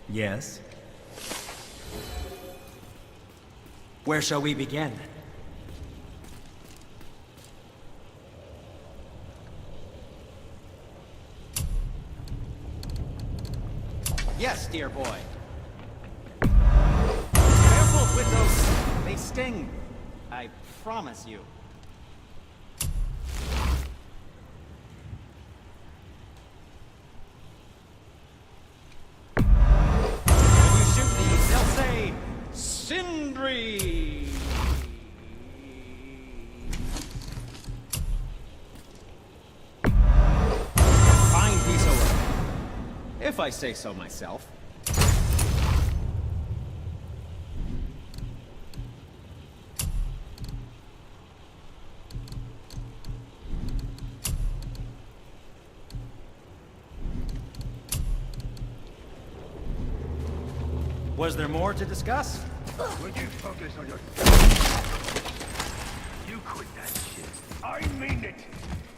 Yes? Where shall we begin? Yes, dear boy. Careful with those. They sting. I promise you. When you shoot these, they'll say, Sindri! Fine piece of work. If I say so myself. Was there more to discuss? Would you focus on your... You quit that shit. I mean it.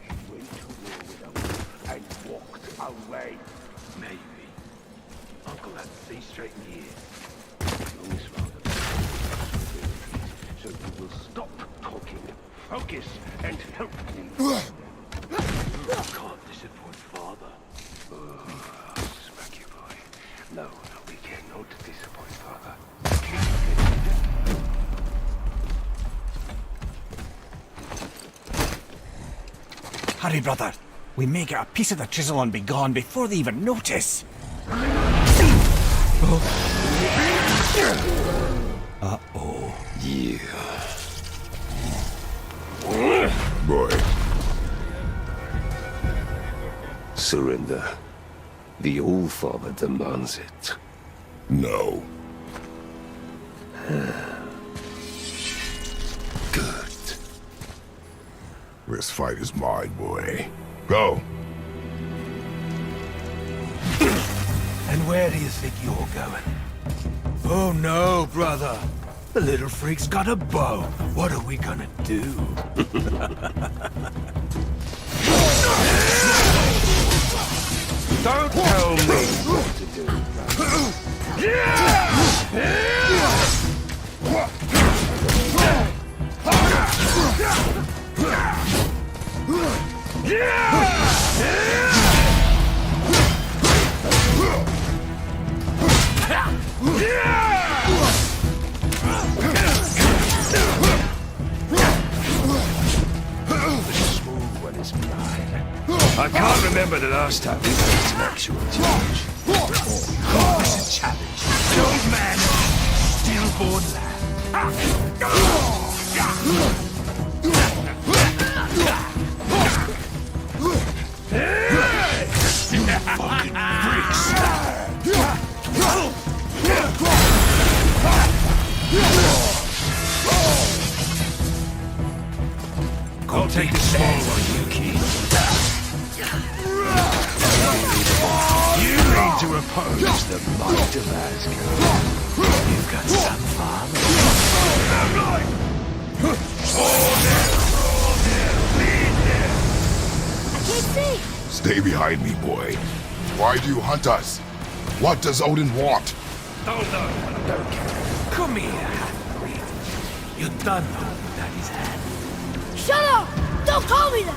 You went to war with Uncle and walked away. Maybe. Uncle had 3 straight years. Long as rather. So you will stop talking, focus, and help me. You can't disappoint father. Smack you, boy. No, we cannot disappoint father. Hurry, brother. We may get a piece of the chisel and be gone before they even notice. Uh-oh. Yeah. Boy. Surrender. The All-Father demands it. No. Good. This fight is mine, boy. Go. And where do you think you're going? Oh no, brother. The little freak's got a bow. What are we gonna do? Don't tell me what to do. I can't remember the last time we faced an actual challenge. Oh, it's a challenge. An old man, stillborn lad. Fucking freaks. I'll take the small one, you kid. You mean to oppose the might of Asgard? You've got some fun. I can't see. Stay behind me, boy. Why do you hunt us? What does Odin want? Don't care. Come here, half-breed. You done know that is hand. Shut up! Don't call me that!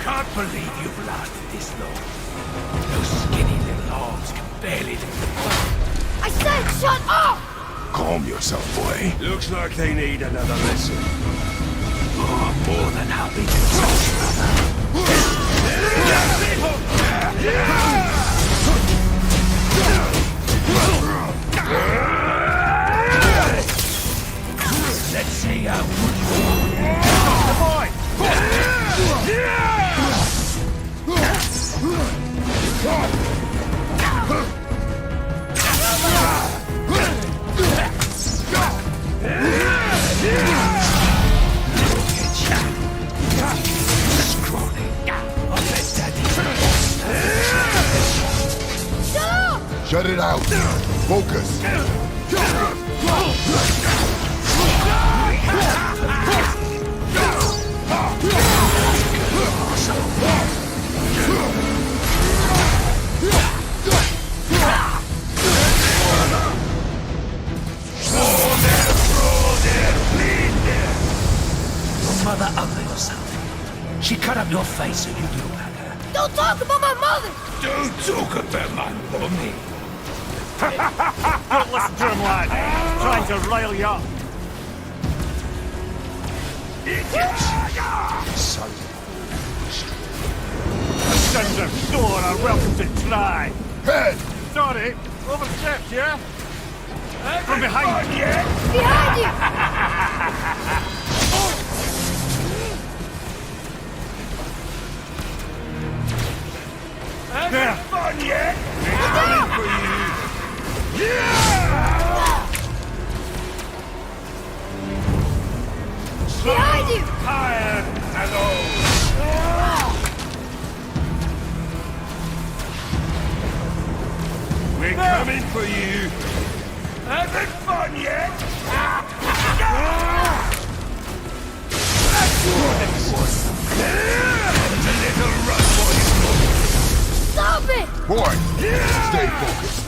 Can't believe you've lasted this long. Those skinny little arms can barely lift the phone. I said shut up! Calm yourself, boy. Looks like they need another lesson. Oh, I'm more than happy to teach, brother. Let's see how good you are. Stop the boy! Shut it out. Focus. Your mother ugly or something. She cut up your face so you look like her. Don't talk about my mother! Don't talk about my mommy. Don't listen to him, lad. Trying to rile you up. So, Sons of Thor are welcome to try. Head! Sorry, overstepped, yeah? From behind you. Behind you! There. fun yet? Behind you! Tired and old. We're coming for you. Having fun yet? The little run boy. Stop it! Boy, stay focused.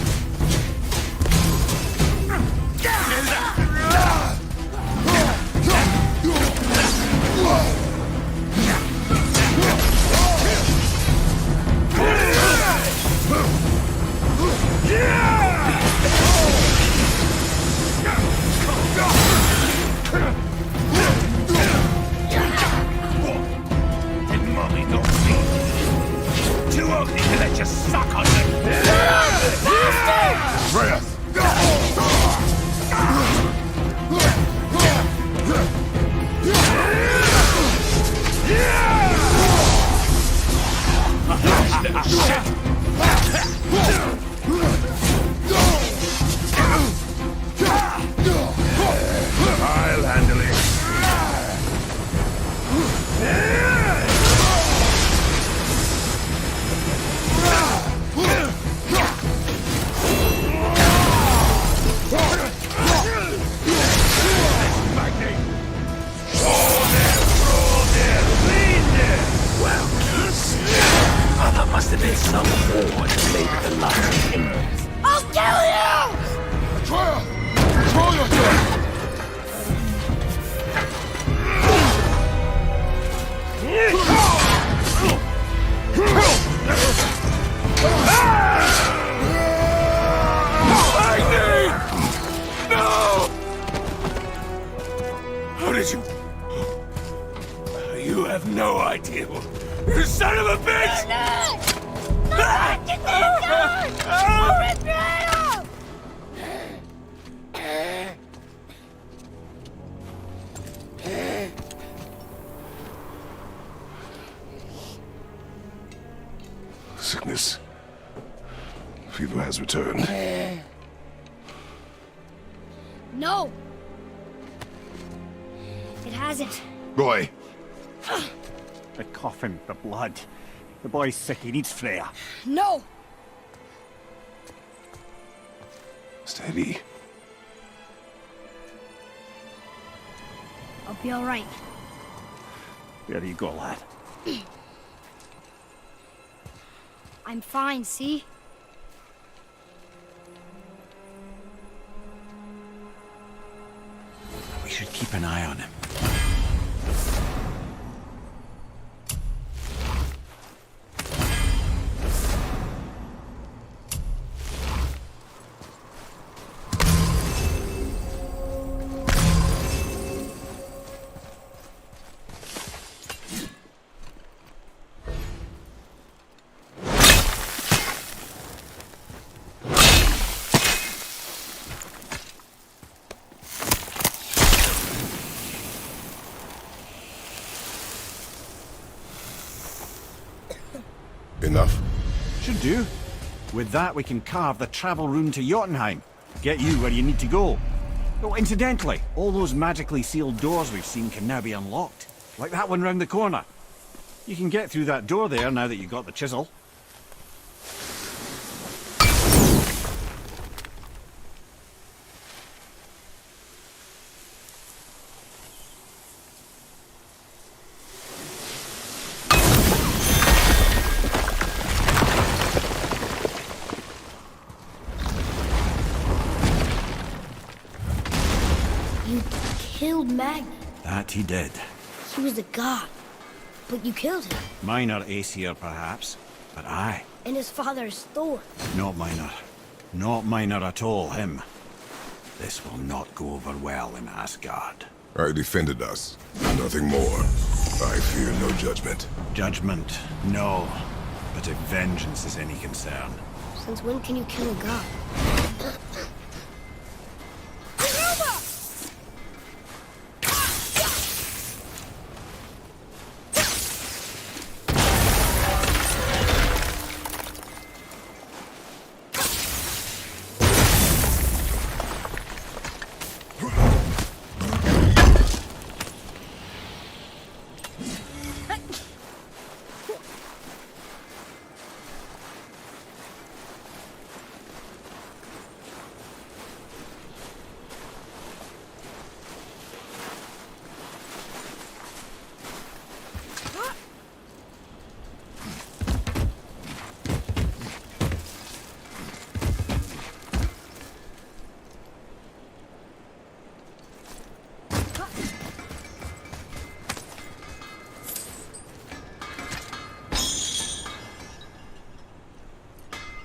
Did Mommy not see? Too ugly to let you suck on them. Reyes! I'll handle it. Mother must have been some whore to make the light of him. I'll kill you! Atreya! Control yourself! How did you... You have no idea. You son of a bitch! Get this gun! Betrayal! Sickness. Fever has returned. No! It hasn't. Boy, The coffin, the blood. The boy's sick, he needs Freya. No! steady. I'll be alright. There you go, lad. I'm fine, see? We should keep an eye on him. Enough? Should do. With that, we can carve the travel rune to Jotunheim. Get you where you need to go. Oh, incidentally, all those magically sealed doors we've seen can now be unlocked. Like that one round the corner. You can get through that door there now that you've got the chisel. old Magni. That he did. He was a god. But you killed him. Minor Aesir, perhaps, but I. And his father is Thor. Not minor. Not minor at all, him. This will not go over well in Asgard. I defended us. Nothing more. I fear no judgment. Judgment, no. But if vengeance is any concern. Since when can you kill a god?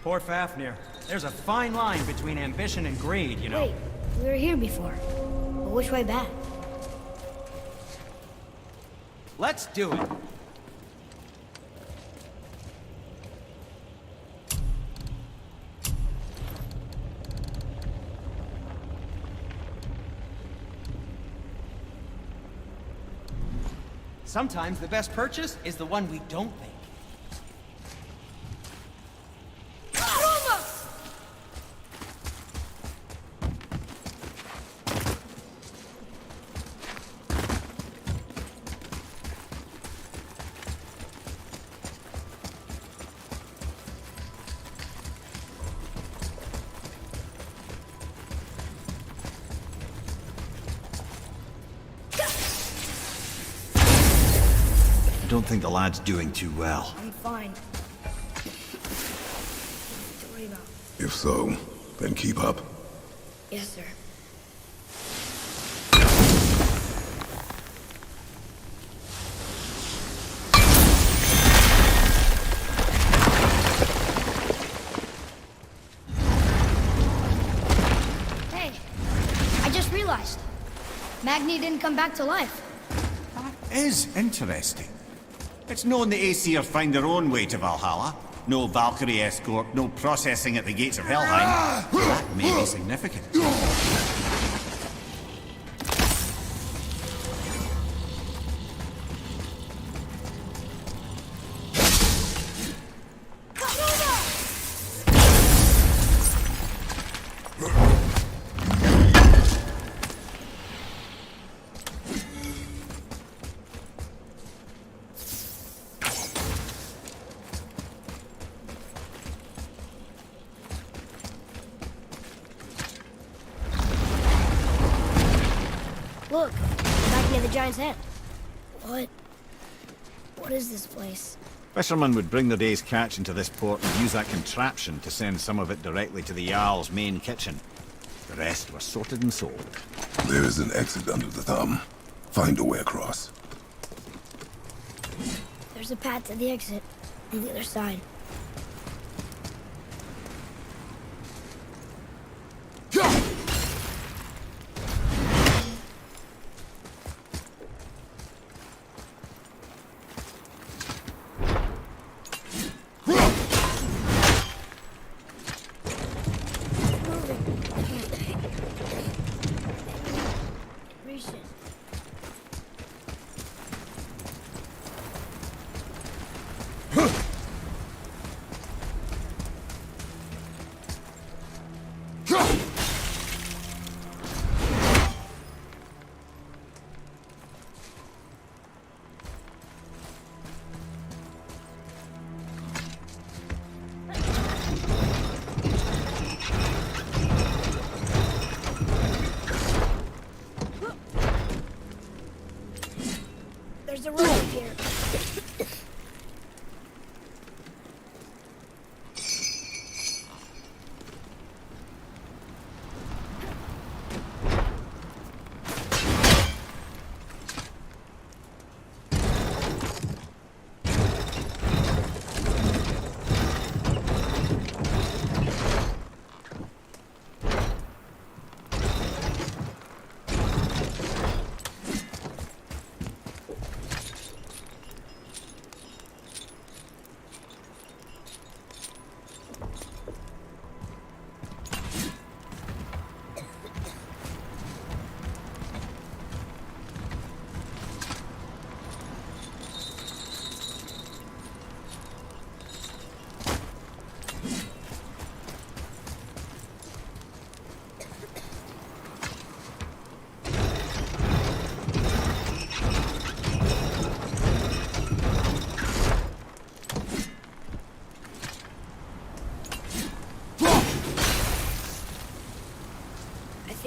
Poor Fafnir. There's a fine line between ambition and greed, you know. Wait, we were here before. But which way back? Let's do it. Sometimes the best purchase is the one we don't make. I don't think the lad's doing too well. I'm fine. Don't worry about. If so, then keep up. Yes, sir. Hey, I just realized. Magni didn't come back to life. That is interesting. It's known the Aesir find their own way to Valhalla. No Valkyrie escort, no processing at the gates of Helheim. That may be significant. Look, back near the giant's head. What is this place? Fishermen would bring their day's catch into this port and use that contraption to send some of it directly to the Jarl's main kitchen. The rest was sorted and sold. There is an exit under the thumb. Find a way across. There's a path to the exit on the other side.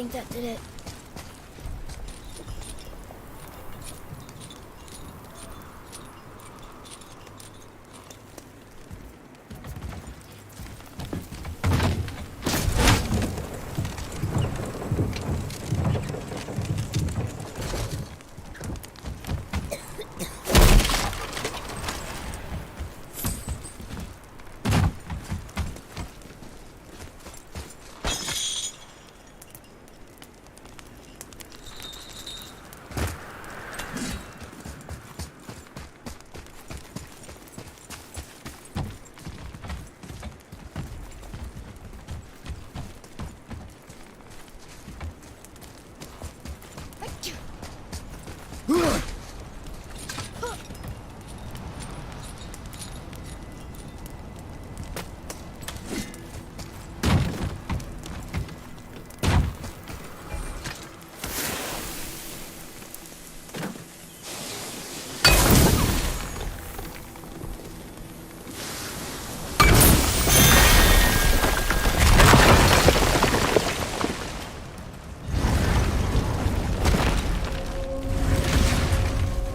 think that did it.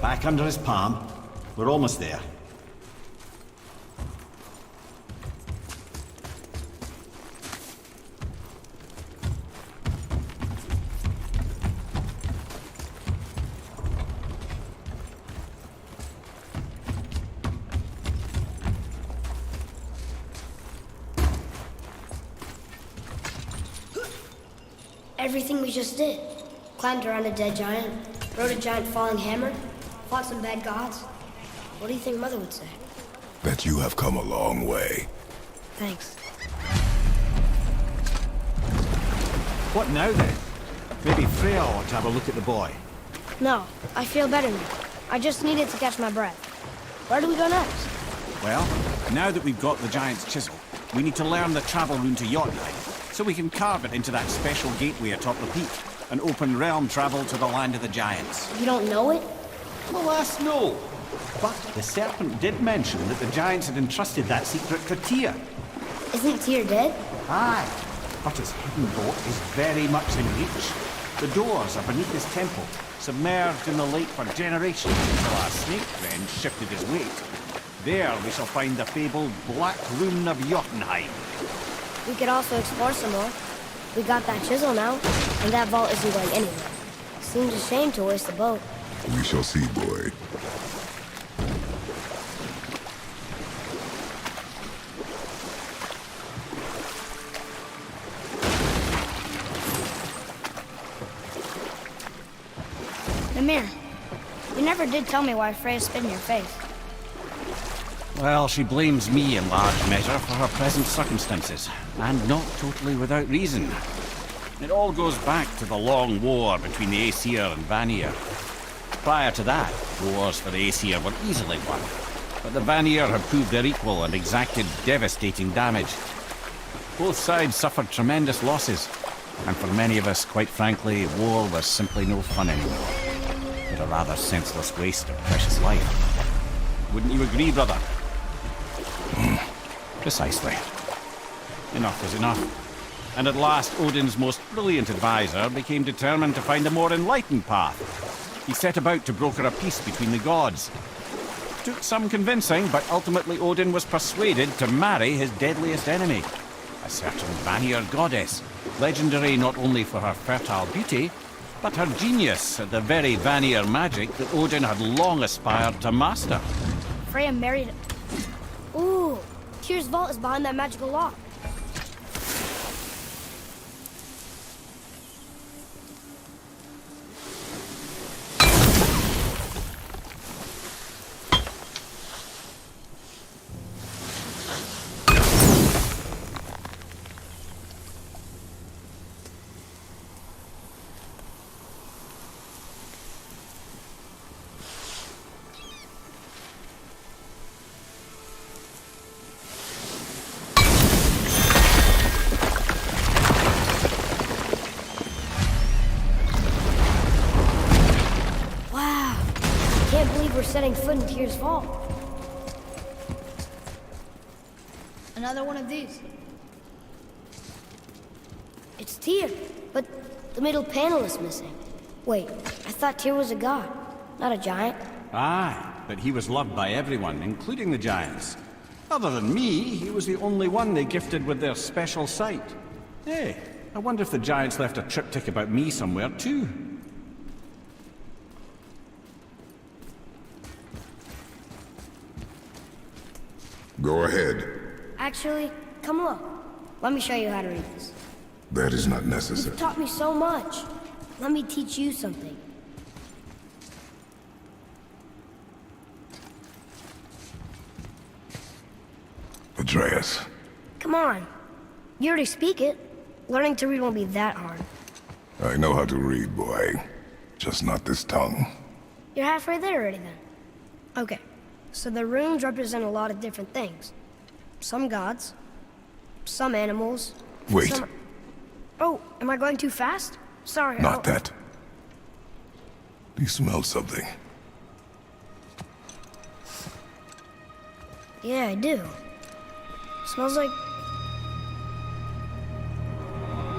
Back under his palm. We're almost there. Everything we just did. Climbed around a dead giant, rode a giant falling hammer, fought some bad gods. What do you think Mother would say? Bet you have come a long way. Thanks. What now then? Maybe Freya ought to have a look at the boy. No, I feel better now. I just needed to catch my breath. Where do we go next? Well, now that we've got the giant's chisel, we need to learn the travel rune to Jotunheim, so we can carve it into that special gateway atop the peak, and open realm travel to the land of the giants. You don't know it? Alas, no. But the serpent did mention that the giants had entrusted that secret to Tyr. Isn't Tyr dead? Aye, but his hidden boat is very much in reach. The doors are beneath his temple, submerged in the lake for generations until our snake friend shifted his weight. There we shall find the fabled Black Rune of Jotunheim. We could also explore some more. We got that chisel now, and that vault isn't going anywhere. Seems a shame to waste the boat. We shall see, boy. Mimir, you never did tell me why Freya spit in your face. Well, she blames me in large measure for her present circumstances, and not totally without reason. It all goes back to the long war between the Aesir and Vanir. Prior to that, wars for the Aesir were easily won, but the Vanir had proved their equal and exacted devastating damage. Both sides suffered tremendous losses, and for many of us, quite frankly, war was simply no fun anymore. But a rather senseless waste of precious life. Wouldn't you agree, brother? Precisely. Enough was enough. And at last, Odin's most brilliant advisor became determined to find a more enlightened path. He set about to broker a peace between the gods. Took some convincing, but ultimately Odin was persuaded to marry his deadliest enemy, a certain Vanir goddess, legendary not only for her fertile beauty, but her genius at the very Vanir magic that Odin had long aspired to master. Freya married... Ooh, Tyr's vault is behind that magical lock. We're setting foot in Tyr's vault. Another one of these. It's Tyr, but the middle panel is missing. Wait, I thought Tyr was a god, not a giant. Aye, but he was loved by everyone, including the giants. Other than me, he was the only one they gifted with their special sight. Hey, I wonder if the giants left a triptych about me somewhere too. Go ahead. Actually, come look. Let me show you how to read this. That is not necessary. You've taught me so much. Let me teach you something. Atreus. Come on. You already speak it. Learning to read won't be that hard. I know how to read, boy. Just not this tongue. You're halfway there already then. Okay, so the runes represent a lot of different things. Some gods, some animals. Wait. Some... Oh, am I going too fast? Sorry. Not that. Do you smell something? Yeah, I do. Smells like...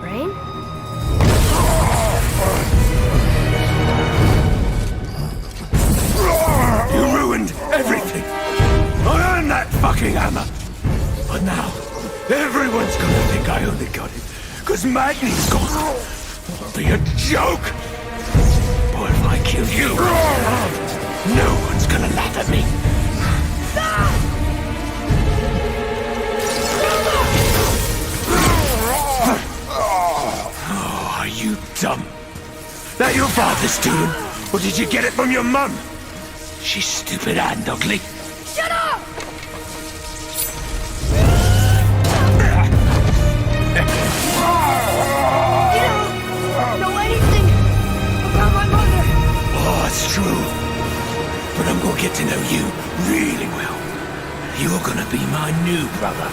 rain? You ruined everything! I earned that fucking hammer! But now, everyone's gonna think I only got it because Magni's gone! It'll be a joke! But if I kill you, no one's gonna laugh at me! Oh, are you dumb? That your father's doing? Or did you get it from your mum? She's stupid and ugly. Shut up! You don't know anything about my mother. Oh, it's true. But I'm gonna get to know you really well. You're gonna be my new brother.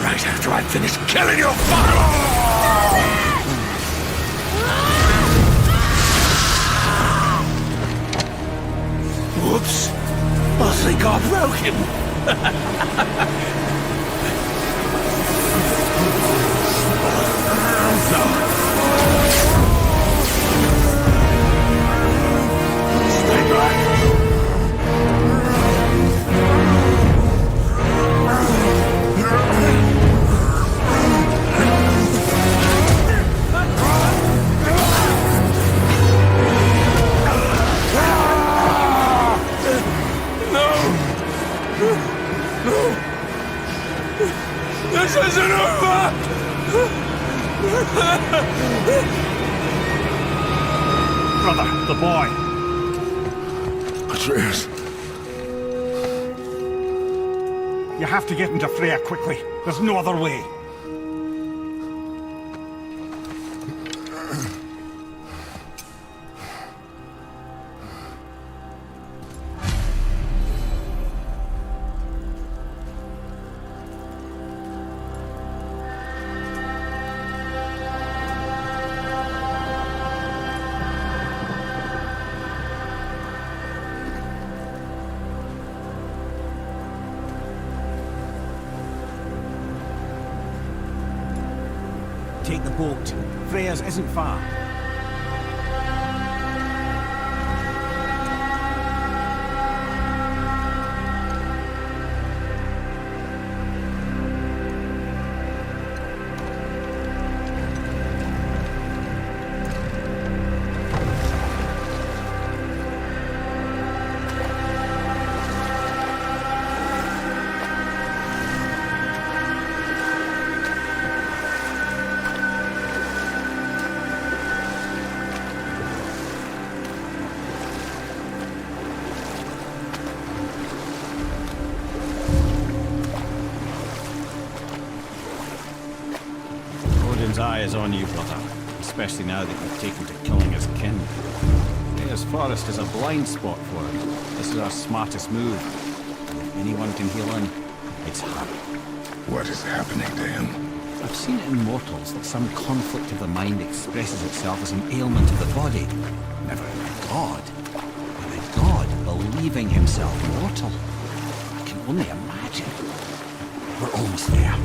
Right after I finish killing your father! Whoops. I think I broke him. Stay back. This isn't over! Brother, the boy. Atreus. You have to get into Freya quickly. There's no other way. Take the boat. Freya's isn't far. Odin's eye is on you, brother. Especially now that you've taken to killing his kin. Freya's forest is a blind spot for him. This is our smartest move. And if anyone can heal him, it's her. What is happening to him? I've seen it in mortals that some conflict of the mind expresses itself as an ailment of the body. Never in a god. In a god believing himself mortal. I can only imagine. We're almost there.